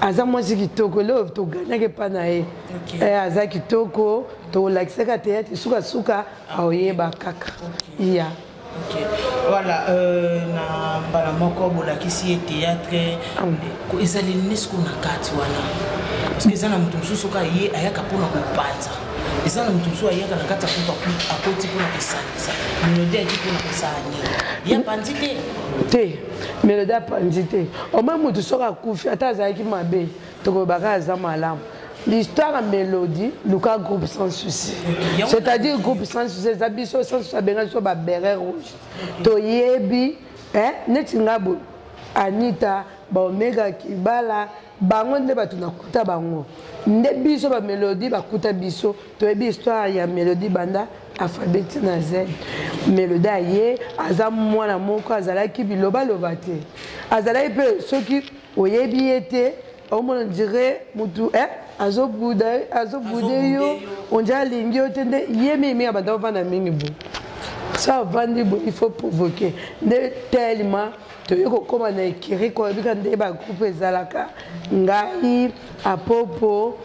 aza mwasi kitoko leo to ganyake pana ye aza kitoko to lakisaka théâtre suka aoyeba kaka iya voilà na bana moko bolakisi théâtre ko ezali nisco na kati wana parce que ezana mutu mususu ka ye ayaka pona kopanza ezana mutu mususu ayaka na kati akoti pona kosanisa Mélodie ati pona kosani ya panzite te Mélodie apandite au même mutu soka kufi ata azalaki mabe tokobaka aza malamu. L'histoire à Mélodie, le groupe sans souci. C'est-à-dire groupe sans souci, les habits sans souci, sur ma béret rouge. Toyebi, Netingabo, Anita, Omega Kibala, Bangon de Batuna Kuta Bango. Nebiso ba Mélodie, Bakuta Biso, Toyebi histoire ya Mélodie Banda, alphabétique na Z. Mélodie aye, Azam Mwana Moko, Azalaki Biloba Lobate. Azalaki peu, ceux qui Oyebi était, on dirait, Moutou, azo boude yo on dirait lingi otende yemi abanda vana mingi bu ça vandi bu il faut provoquer de tellement to yoko koma na ekiri ko bika nde ba groupe ezalaka ngai apopo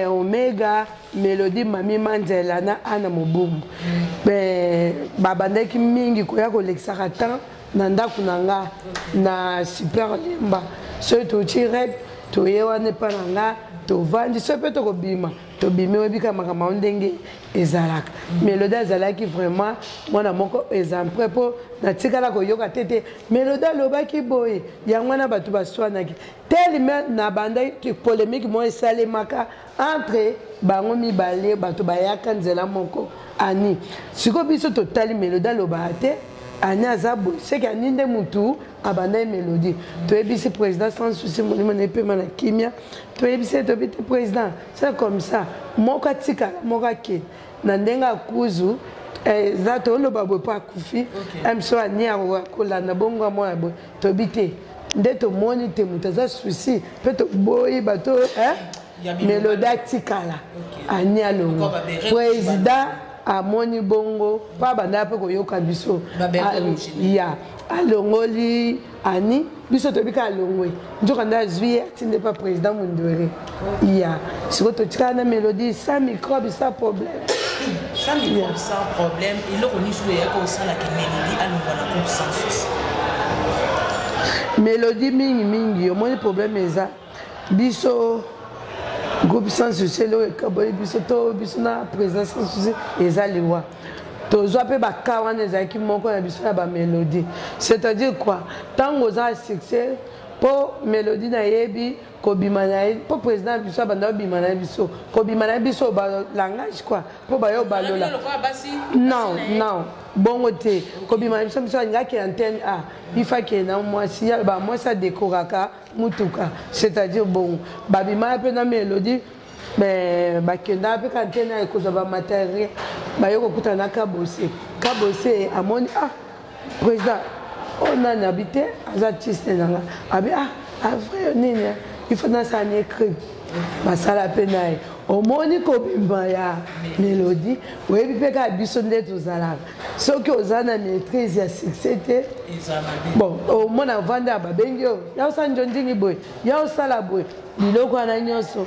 Omega Mélodie Mami Mandela na ana mobumu babandaki mingi ko yako lexaka tan na ndaku nanga na super lemba so to tirep to yewa ne pananga to vandi so peut to bima to bimi obika makama ndenge ezalaka Mélodie azalaki vraiment mwana moko exemple po na tikala ko yoka tete Mélodie lobaki boye yango na batu baswanaki tellement na banda polémique mo esale maka entre bango mibale batu bayaka nzela moko ani siko biso totali Mélodie lobate ani azabo c'est que ani nde mutu abana Mélodie to ebisi président sans souci mon épée mana kimia to ebisi to bité président c'est comme ça moka tika moka ke na ndenga kuzu zato lo babo pa kufi amso ani awa kolanda bongo moya bo to bité nde to moni te mutaza souci peut to boy bato Mélodie tikala ani alongo président amoni bongo pa banda pe ko yoka biso ya alongoli ani biso to bika alongwe njoka nda zwi tinde pas président Mundwere ya siko to tikana Mélodie sans microbe sans problème sans microbe sans problème il le connaît sur ya ko sala ke Mélodie alongwa na groupe sans souci Mélodie mingi au moins problème eza biso groupe sans souci le kaboli biso to biso na président sans souci ezaliwa tozo pe bakawana ezaki moko na biso na ba Mélodie c'est-à-dire quoi tant aux a succès pour Mélodie na yebi ko bimana pour président biso banda bimana biso ko bimana biso ba langage quoi pour ba yo balola non bongo te ko bimana biso biso ngaki antenne a il faut que na moi si ba moi ça décoraka mutuka c'est-à-dire bon ba bimana pe na Mélodie mais bakenda pe antenne a ko ba matériel ba yo ko kutana kabose amoni président on a habité à artiste nanga abi vrai nini il faut dans ça écrit ba sala penaï omoni kobimba ya mélodie oyebi mpe kaka biso nde tozalaka soki oza na maîtrise ya succès te bon omona ovanda ya babengi oyo ya osala njonjingi boye ya osala boye biloko wana nyonso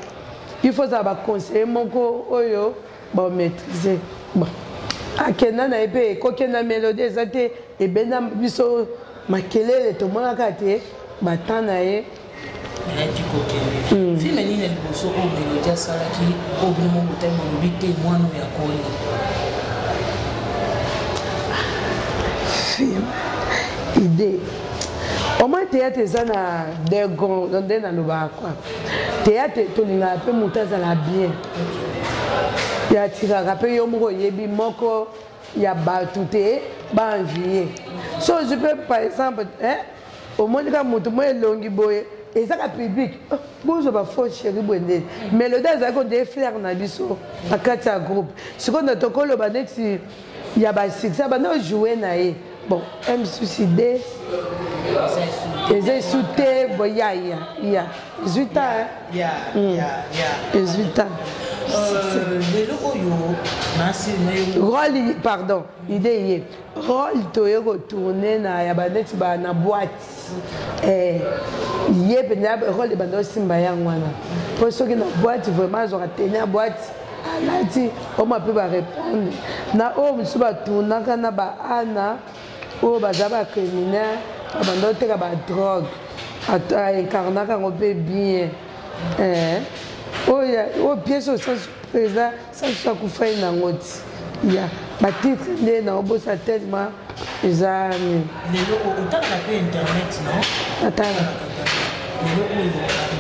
il faut ozala baconseiller moko oyo baomaîtrise akenda na ye mpe ekokenda mélodie eza te ebenda biso makelele tomonaka te batan na ye ayaki kokende filme nini ya liboso oyo mélodie asalaki oyo bino mobotali bolobi te mwana oyo akoli film idée au moins théâtre eza na des grands nde nalobaka kwa théâtre tolingaka mpe moto azala bien yatikaka mpe yo moko oyebi moko ya bato te baenvie so ozwi mpe par exemple omonika moto mo elongi boye ezaka public bozo bafo chéri boye ndeni mélodie azalaki onde flaire na biso na kati ya groupe sikoyo na tokoloba neti ya basuccès banda ojoue na ye bon msucide eza esu te boya ya 18 ans 18 ans lelo oyo rôle pardon idée ye rôle toye kotourne na ya baneti na boîte ye mpenza rôle ebanda osimba yango wana mpo soki na boîte vraiment azwaka tene ya boîte alati oma mpe barépondre na oyo mosusu batournaka na baana oyo baza bacriminaire babanda oteka badrogue aincarnaka yango mpe bien oyo pièce osansu président sansu akufai nango ti ya batitre nde na obosa tete ma eza lelo otalaka mpe internet non atala lelo oyo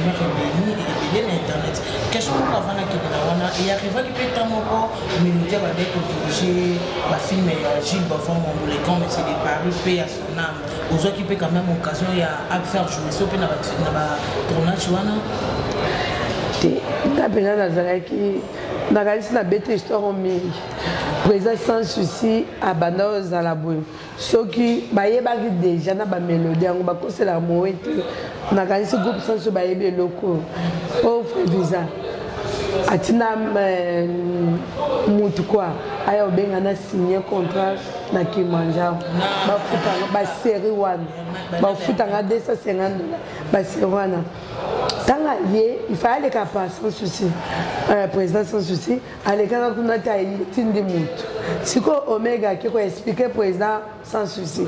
bamere ebele na internet question moko avana akendela wana earrivaki mpe ntan moko mélodie bande kodirige bafilme ya Gilles Bavon Mambolekan mais c'est de Paris mpe ya Sonam ozwaki mpe quand même occasion ya faire jouer so mpe na batournage wana te nga mpenza nazalaki nakalisi nabeta histoire mingi président sans souci abanda ozala boye soki bayebaki déjà na bamélodie yango bakoselaka mowe te nakanisi groupe sanso bayebi eloko o frevisa atina mutu kwa aya obenga na signé contrat na Kilimanjaro bafutanga basérie wana bafutanga 250 $ basérie wana tanga ye il fallait aleka pas sans souci président sans souci alekaka kuna ta tindi mutu siko omega kiko expliquer président sans souci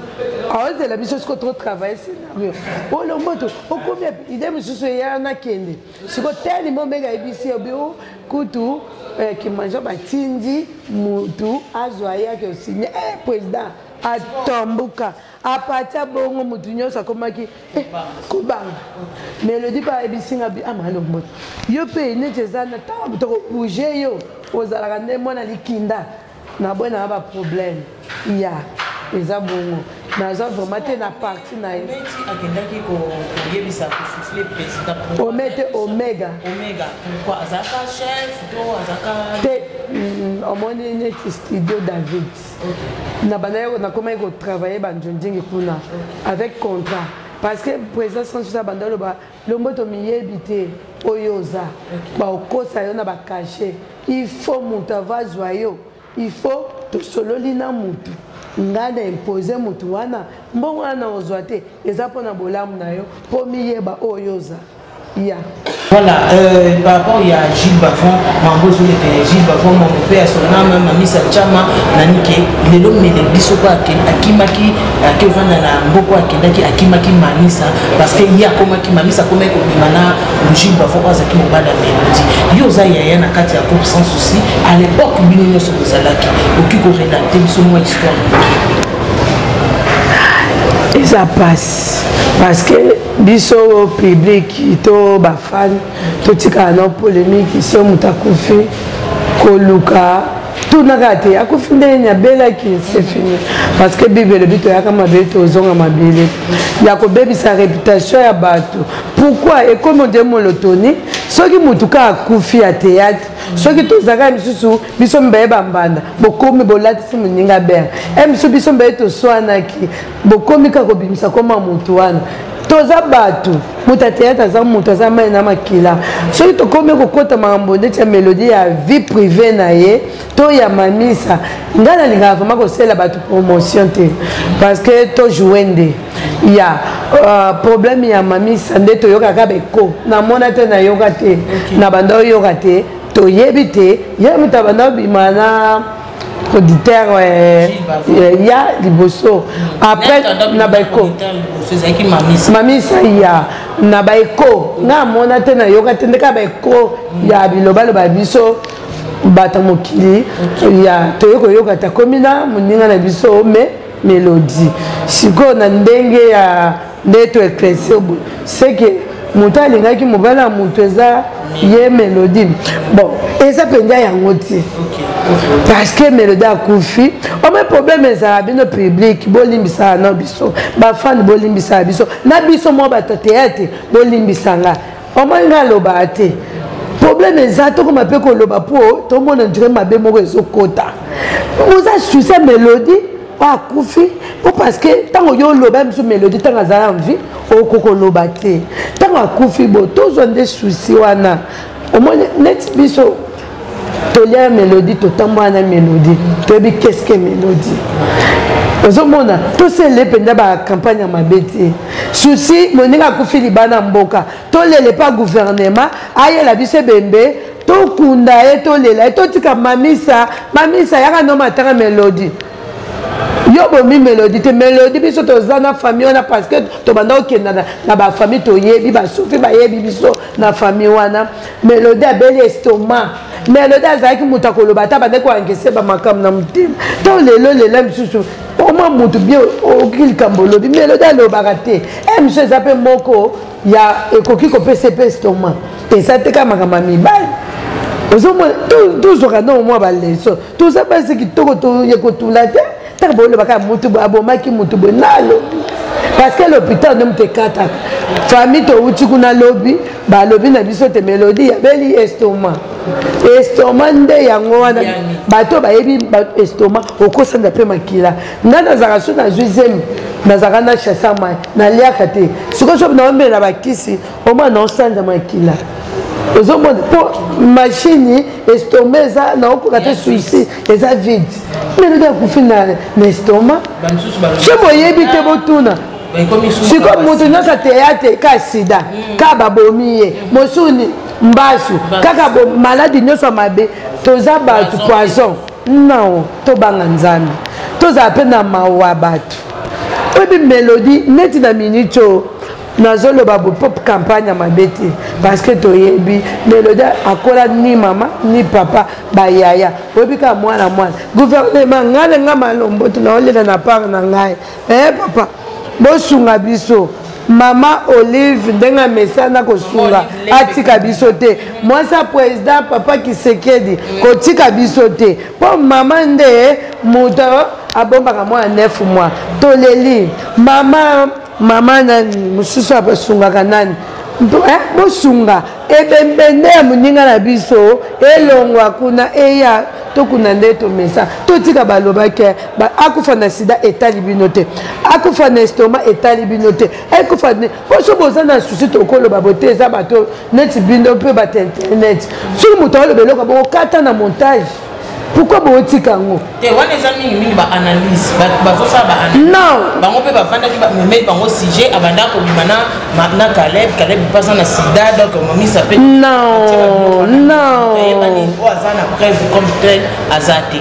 awozela biso siko trop travailler scénario olo moto okomi idée mususu ya na kende siko teli omega ibisi obio kutu Kilimanjaro batindi mutu azwa yake osigné président atombuka apatia bongo mutu nyonso akomaki kobanga mélodie pa ebisinga bi amalo moto yo pe neti eza na ntango tokobouge yo ozalaka nde mwana likinda na bwe na ba problème ya eza bongo naza vraiment te na parti na ye akendaki koyebisa kosufle président omete omega pourquoi azalaka chef to azalaka te omoni neti studio David na banaye nakomaki kotravaille banjonjingi kuna avec contrat parce que président sans ça banda loba lombo tomiyebi te oyo oza baokosa yo na bakache il faut mutu avazwa yo il faut tosololi na mutu nga na impose mutu wana mbongo wana ozwa te eza mpona bolamu na yo mpo miyeba oyo oza ya voilà par rapport à Gilles Bavon mambo sur les Gilles Bavon mon père son nom Mamisa Chama nanike lelo mele biso kwa akimaki akevana na mboko akendaki akimaki Mamisa parce que ya komaki Mamisa komaki obimana Gilles Bavon azaki mobala mélodie yo za ya na kati ya groupe sans souci à l'époque bino nyoso kozalaki okiko relater biso moi histoire et ça passe parce que biso public to bafan to tika na polémique so mutakufi koluka tout nakate akufi ndeni abelaki c'est fini parce que bible bito yaka mabele to zonga mabele ya ko bebi sa réputation ya bato pourquoi et comme on dit molotoni soki mutuka akufi ya théâtre soki tozaka misusu biso mbaye bambanda bokomi bolatisi moninga bere misu biso mbaye toswanaki bokomi kaka kobimisa koma mutu wana toza batu mutateata za mutu aza mai na makila soki tokomi kokota makambo ndeti ya mélodie ya vie privée na ye to ya mamisa ngai nalingaka vraimen kosala bato promotion te parce que tojoue nde ya problème ya mamisa nde toyokaka beko namona te nayoka te na banda oyoka te toyebi te ye mutu abanda obima na auditeur ya liboso après na baeko mamisa ya na baeko nga mona te nayoka te ndeka baeko ya bilobaloba biso bato mokili ya toyokoyoka ta komi na moninga na biso me mélodie sikoyo na ndenge ya nde toeclaircir seke moto alingaki mobali ya moto eza ye mélodie bon eza mpenza yango te parce que mélodie akufi ome problème ezala bino public bolimbisaka na biso bafane bolimbisaka biso na biso mwa bato théâtre bolimbisanga omoi nga alobaka te problème eza tokoma mpe koloba mpo tomona ndire mabe moko ezokota oza suce mélodie akufi po parce que ntango yo oloba biso mélodie ntango azala envie okokoloba te ntango akufi bo tozwa nde susi wana omoni neti biso tolia mélodie totambola na mélodie toyebi qu'est-ce que mélodie ozomona tosele mpenza bacampagne ya mabe te susi moninga akufi libana mboka tolele pa gouvernement ayela biso ebembe tokunda ye tolela ye totika mamisa yaka no matanga mélodie yo bomi mélodie te mélodie biso toza na famille wana parce que tobanda okenda na bafamille toyebi basufi bayebi biso na famille wana mélodie abeli estomac mélodie azalaki moto akoloba ata bande koankese bamakambo na motema to lelo lela misusu omwa moto bien okilikambo olobi mélodie alobaka te miso eza mpe moko ya ekoki kopesa mpe estomac eza te ka makambo ya mibali ozomona tozwaka no omwa baleso toza basi kitoko toye kotula te taka bolobaka mutu abomaki mutu boye nalobi parce que l'hôpital nde mutu ekataka famille touti kuna lobi balobi na biso te mélodie yabeli estomac nde yango wana bato bayebi estomac okosanda mpe makila nga nazalaka so na juième nazalaka na chassa mai naliaka te sikoyo soki naombela bakisi omwa naosanda makila ozomona mpo machine estoma eza naokoka te suicide eza vide mélodie akufi na estoma so boyebi te botuna sikoyo moto nyonso théâtre ka sida ka babomi ye mosuni mbasu kaka maladi nyonso ya mabe toza bato poison non tobanga nzambe tozala mpe na mawa bato oyebi mélodie neti na minute oyo nazoloba pop campagne ya mabe te parce que toyebi mélodie akola ni mama ni papa bayaya oyebi kaka mwana gouvernement ngai nga malombo tunaolela na part na ngai papa bosunga biso mama Olive ndenge mesana kosunga atika biso te mwasa président papa Kisekedi kotika biso te po mama nde moto abombaka mwa 9 mois toleli mama nani mosusu abasungaka nani bosunga ebembende ya moninga na biso elongwa kuna eya tokuna nde tomesa totika balobaki akufa na sida etali bino te akufa na estoma etali bino te akufa poso boza na susi tokoloba bote eza bato neti bino mpe bato internet soki moto aloba eloko bokata na montage pourquoi botika yango wana eza mingi baanalyse bazosala baanalyse bango mpe bafandaki bamemeli bango sujet abanda kobima na Caleb mpasa na sida donc momisa mpe aza na preuve comme tel aza te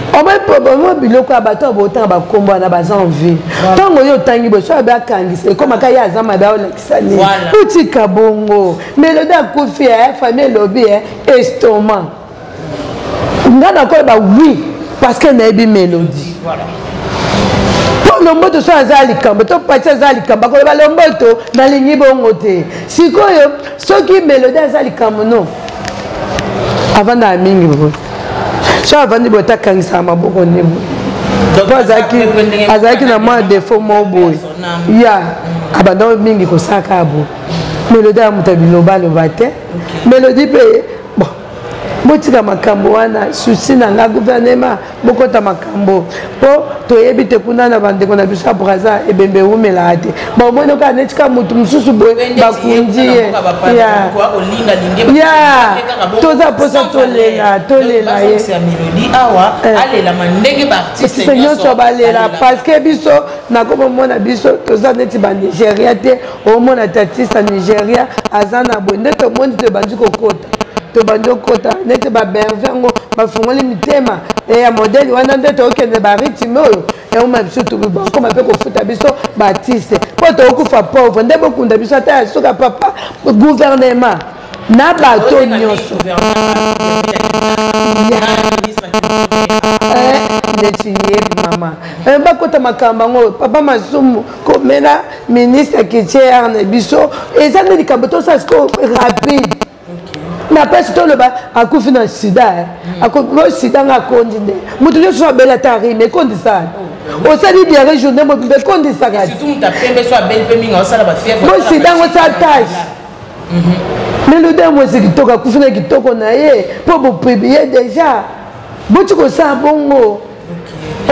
omo biloko ya bato ya botanga bakombo wana baza envie ntango yo otangi boso abe akangisa ekomaka ye aza mabe aolakisa nini otika bongo mélodie akufi famille elobi estomac nga nakoyeba oui parce que nayebi mélodie mpo lomboto so aza likambo to pati aza likambo akoloba lomboto nalingi bongo te sikoyo soki mélodie aza likambo no avanda ya mingi boye so avandi boye takangisaka maboko nde boye po azalaki na mwa défaut mo boye ya abanda mingi kosalaka boye mélodie ya moto ya biloba aloba te mélodie mpe botika makambo wana souci na nga gouvernement bokota makambo po toyebi te kuna na bandeko na biso braza ebembe umela ate bomona ka netika mutu mususu boye bakundi ya toza posa tolela ye Mélodie awa alela mandenge ba artiste nyonso balela parce que biso nakomona biso toza neti ba Nigeria te omona artiste ya Nigeria azana bonde to monde te bandi kokota to bandi kokota neti ba bervengo bafungoli mitema ya modèle wana nde tokende ba rythme oyo et on biso to ba koma pe kofuta biso ba artiste po to okufa pauvre nde bokunda biso ata ya soka papa gouvernement na bato nyonso ndeti yebi mama bakota makambo yango papa masumu komela ministre ketiere na biso eza nde likambo tosala siko rapide na pesi toloba akufi na sida sida nga akondi nde moto nyonso abeli ata rime ekondisana osali biare journée mobimbe ekondisaka sida ngo sa tage Mélodie mwese kitoko akufi na kitoko na ye po bopublie déjà boti kosala bongo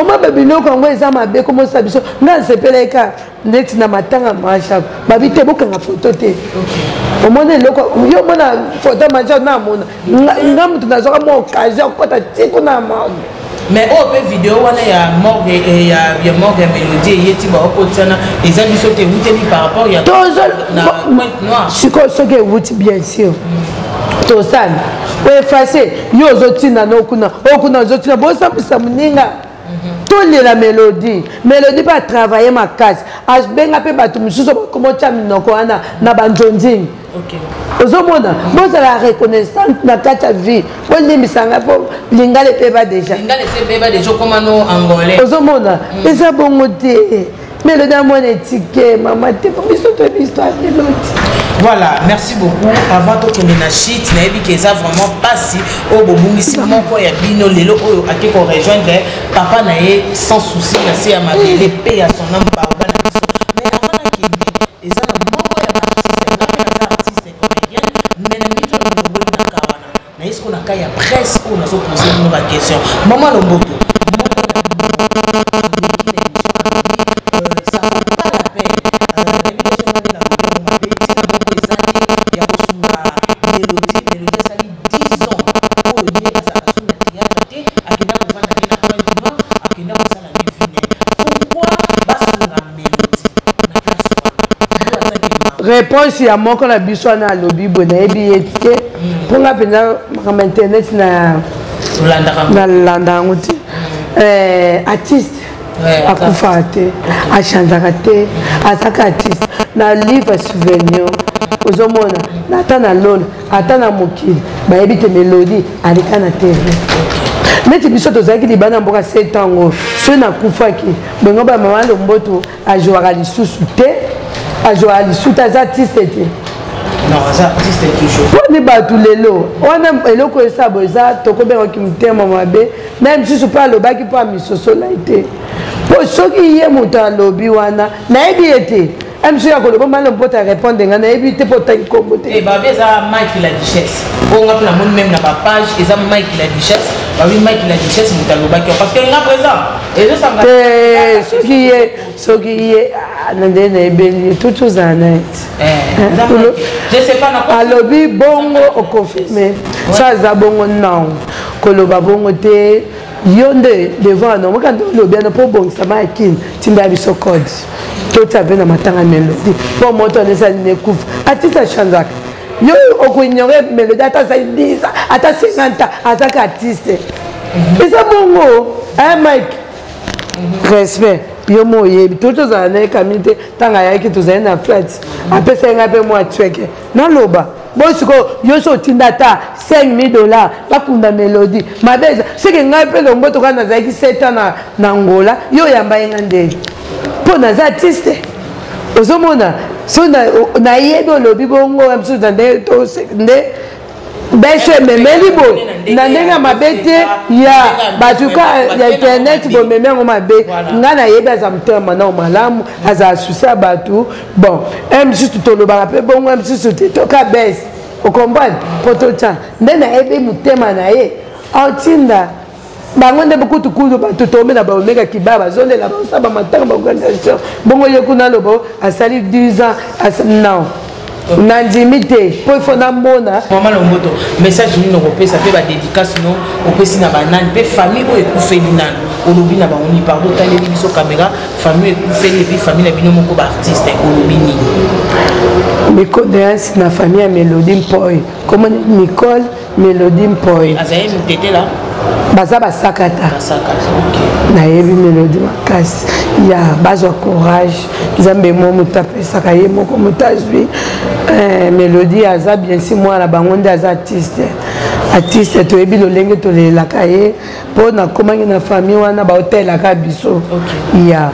oma babiloko yango eza mabe komosa biso nga nsepeleka ndeti na matanga masha babi te bokanga foto te omona eloko yo omona foto masha namona nga mutu nazwaka mwa occasion akokota tiko na mano mais au peu vidéo wana ya morgue et ya morgue Mélodie yeti ba okotana eza biso te wuteli par rapport ya na pointe noire siko soki ewuti bien sûr tosala oefase yo ozotina na okuna ozotina bosambisa moninga tolela Mélodie mpe atravaille makasi abenga mpe bato mosusu bakomotya minoko wana na banjonjingi ozomona bozala reconnaissante na kati ya vie bolimbisanga mpo lingale mpe badeja ozomona eza bongo te Mélodie amona etike mama te po biso toyebi histoire Mélodie. Voilà, merci beaucoup. Avant de terminer la chute, na ebi keza vraiment passé au bobungisi moko ya bino lelo oyo akiko rejoindre papa na ye sans souci na se ya mabele pe ya son âme ba bana biso. Mais avant na kende eza na moko ya artiste comédien mais na mito na ngoli na kawana. Na esko na kaya presse ou na zo poser une question. Maman Lomboto. réponse ya moko na biso na lobi bona ebi etike ponga pena ma internet na landa yango te artiste akufa te achanzaka te azaka artiste na livre souvenir ozomona na ata na lona ata na mokili bayebi te Mélodie aleka na tv neti biso tozalaki libana mboka 7 ans soki nakufaki bongo bamama Lomboto ajwaka lisusu te ajwaka lisusu aza artiste te poni bato lelo wana eloko esabo eza tokobengaki motema mabe na misusu mpo alobaki mpo amisosola te mpo soki ye moto alobi wana nayebi ye te misusu ya koloba mali Lomboto arépondre nga nayebi te mpo otaki kombo te babi eza Mike la Duchesse onga mpona moni même na bapage eza Mike la Duchesse babi Mike la Duchesse moto alobaki parce que nga présent ezosanga soki ye nande nayebeli tutuzala na alobi bongo okonfirme so aza bongo non koloba bongo te yo nde devant no mokanda olobi ana mpo obongisama ya kini tinda ya biso code totia mpe na matanga Mélodie mpo moto anesali nekufa atisa chanzaka yo okoignore Mélodie ata asali 10 ata 50 azaka artiste eza bongo Mike respect yo mo oyebi tozala na ye kamini te ntango ayaki tozali na flat apesai ngai mpe mwa tweke naloba bosiko yo so otinda ata $5,000 bakunda Mélodie mabe eza soki ngai mpe Lomboto kaka nazalaki 7 ans na Angola yo oyamba ye nga ndenge mpo naza artiste ozomona so nayebi olobi bongo misusu na nde beso ememeli boye na ndenge ya mabe te ya batuka ya internet bomemi yango mabe ngai nayebi aza motema nao malamu aza asusi ya bato bon misusu tolobaka mpe bongo misusu te toka bese o comprendre poto cha ndena ebe mutema na ye antinda bango nde bukutu kudu bato tombe na baomeka kibaba zolela basaba matanga organisation bongo ye kuna lobo asali 10 ans non nandimite po ifo na mbona maman Lomboto message ni no pesa pe ba dédicace no opesi na banane pe famille o ekufeli nano olobi na bango ni pardon tali biso caméra famille ekufeli pe famille na bino moko ba artiste olobi ni Nicolas na famille à Mélodie Mpoy. Comment Nicole Mélodie Mpoy. Azaye mutete là. Baza basakata. Basakata. OK. Na yebi Mélodie makasi. Ya bazo courage. Zambe mo mutape sakaye moko mutazwi. Mélodie aza bien si moi la bangonde aza artiste. Artiste to yebi lo lenge to le lakaye po na komangi na famille wana ba hotel la kabiso. OK. Ya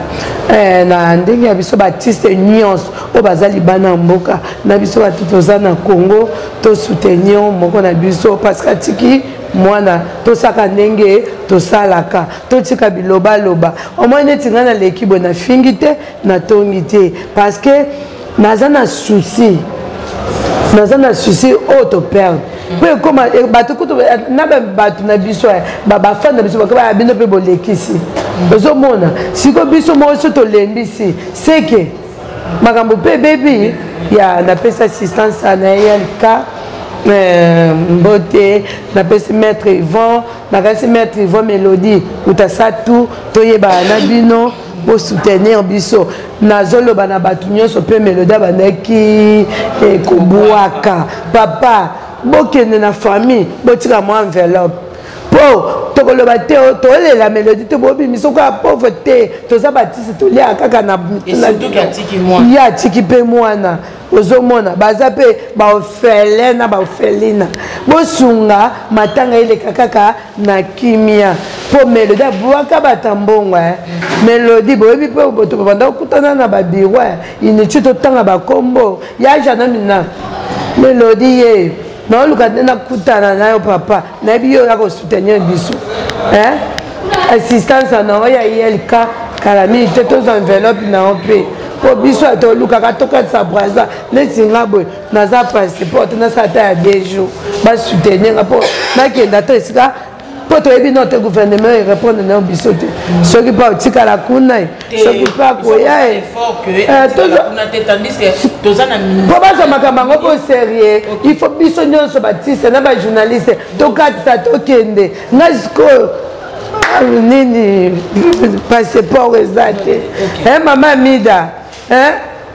na ndenge ya biso ba artiste nyonso o bazali bana mboka na biso batu toza na Congo to soutenir moko na biso parce que tiki mwana to saka ndenge to salaka to tika biloba loba au moins neti ngana l'équipe na fingite na tongite parce que naza na souci o to perdre pe koma bato kuto na bato na biso ba fan na biso ba bino pe bolekisi bezo mona siko biso mo so to lembisi seke makambo pe baby ya na pesa assistance na yelka mbote na pesa maître Yvon na kasi maître Yvon Mélodie utasa tout toyeba na bino pour soutenir biso nazolo bana batu nyonso pe Mélodie banaki kobuaka papa bokende na famille botika mo enveloppe po tokoloba te tolela Mélodie te bobi misoko ya pauvreté toza batisi tolia kaka na ya tiki pe mwana ozomona baza pe baofele na baofelina bosunga matanga eleka kaka na kimia po Mélodie abwaka batambongo Mélodie boyebi pe boto banda okutana na babiro initi totanga bakombo ya jana mina Mélodie ye na luka na kutana na yo papa na biyo ya ko soutenir biso assistance na oya yelka kalami tetos enveloppe na opé po biso to luka ka toka sa braza netinga boy na za passport na sa ta ya 2 jours ba soutenir po na kenda to esika po to ebi notre gouvernement répondre na biso te soki pa otika la kuna soki pa ko ya po baza makambo po sérieux il faut biso nyonso batiste na ba journaliste to katisa to kende ngaziko nini passeport exact maman Mida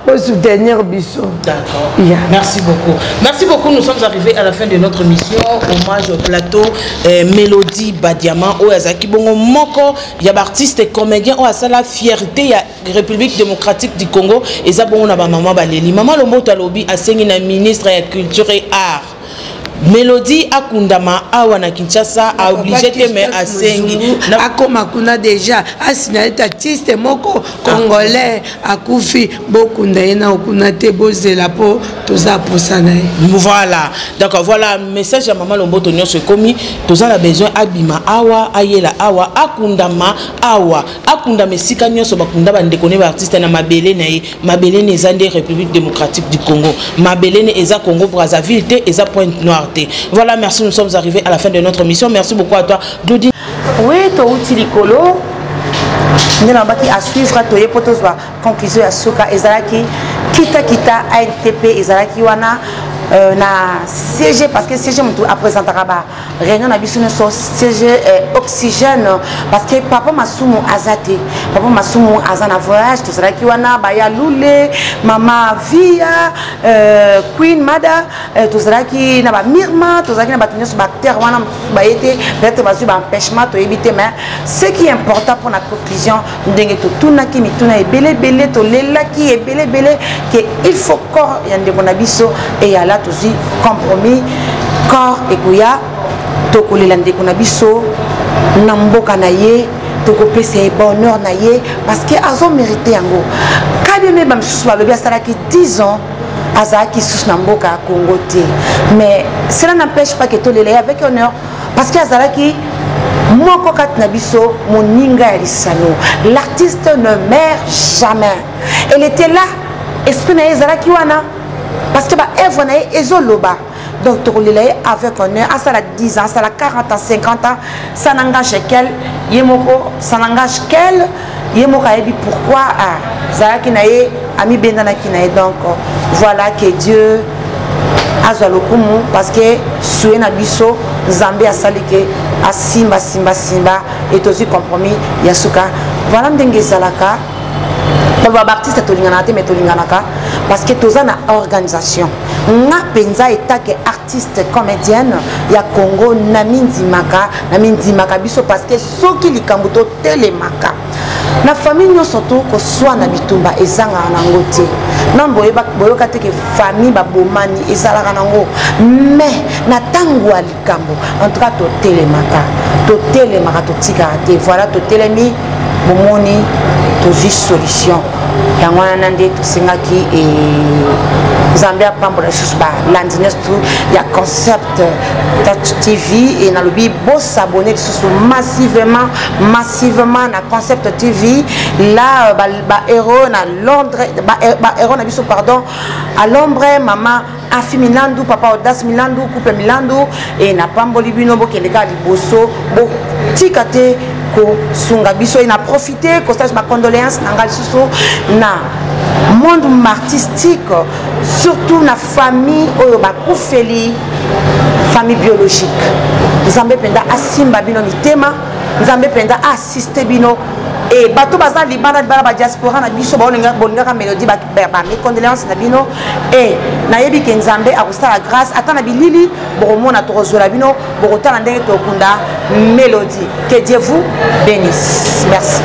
pour soutenir Bissot. D'accord. Yeah. Merci beaucoup. Merci beaucoup. Nous sommes arrivés à la fin de notre mission. Hommage au plateau Mélodie Badiama. Oyazaki Bongo Moko. Il y a artiste et comédien. Oh, ça la fierté. Il y a République démocratique du Congo. Et ça, bon, on a maman Baleli. Maman Lomboto Alobi a signé la ministre de la Culture et Art. Mélodie Akundama awana Kinshasa a obligé de me asengi akoma kuna déjà a signalé artiste moko congolais akufi bokunda ena okuna te bozela po toza posana. Voilà. D'accord, voilà message à maman Lomboto nyonso komi toza la besoin abima awa ayela awa akundama awa akundama sika nyonso bakunda bandeko ne ba artiste na mabele na ye mabele ne zande République démocratique du Congo mabele ne eza Congo Brazzaville te eza Pointe-Noire. Voilà, merci, nous sommes arrivés à la fin de notre mission. Merci beaucoup à toi, Dodi. Oui, tu as outil Nicolo. Nous avons à suivre pour conclusion à Souka Ezalaki, Kita ANTP Ezalaki Wana. Na CG parce que CG a présenté la réunion na biso so CG oxygène parce que papa masumu azate papa masumu azana voyage tout ça qui wana ba ya lule mama via queen mada tout ça qui na ba mirma tout ça qui na ba tenir ba terre wana ba été peut-être ba sur empêchement to éviter mais ce qui est important pour la conclusion ndenge to tuna ki mituna ebele bele to lela ki ebele bele que il faut corps yande bona biso et ya la aussi compromis corps et kuya to kolelande kuna biso na mboka na ye to ko pese bonheur na ye parce que azo mérité yango kabe me bam susu balobi asala ki 10 ans azaki sous na mboka Congo te mais cela n'empêche pas que to lele avec honneur parce que azalaki moko kat na biso moninga elisano l'artiste ne meurt jamais elle était là esprit na ezalaki wana parce que ba œuvre na ezoloba Donc, avec honneur, ça a 10 ans, ça a 40 ans, 50 ans, ça n'engage qu'elle, ça n'engage qu'elle, pourquoi Ami Bendana Kinae. Donc, voilà que Dieu a Zalokumu, parce que Soué Nabiso, Zambé a salike, a Simba, et aussi compromis, Yasuka. Voilà Mdenge Zalaka. Artiste parce que tous na organisation nga penza état que artiste comédienne ya Congo na mindimaka biso parce que soki likambo to telemaka na famille nyonso to ko soit na bitumba ezanga nango te nambo boyoka te que famille babomani ezalaka nango mais na tango ya likambo en tout cas to telemaka to tika te voilà to telemi bomoni to solution yango wana nde tosengaki Zambie apambola lisusu balandines tu ya concept TV et nalobi bosabone lisusu massivement na concept TV là héros na Londres héros na biso pardon à l'ombre maman Afi Milandu papa Audace Milandu couple Milandu et na pamboli bino bokeleka liboso bo tikate ko sunga biso ina profiter ko stage ma condoléances na ngal susu na monde artistique surtout na famille oyo bakufeli famille biologique Nzambe penda asimba bino mitema Nzambe penda assister bino et bato baza libana ba diaspora na biso boningaka mélodie ba mes condoléances na bino et nayebi ke Nzambe akosala grâce ata na bilili boromona tokozwela bino borotala ndenge tokunda mélodie. Que Dieu vous bénisse. Merci.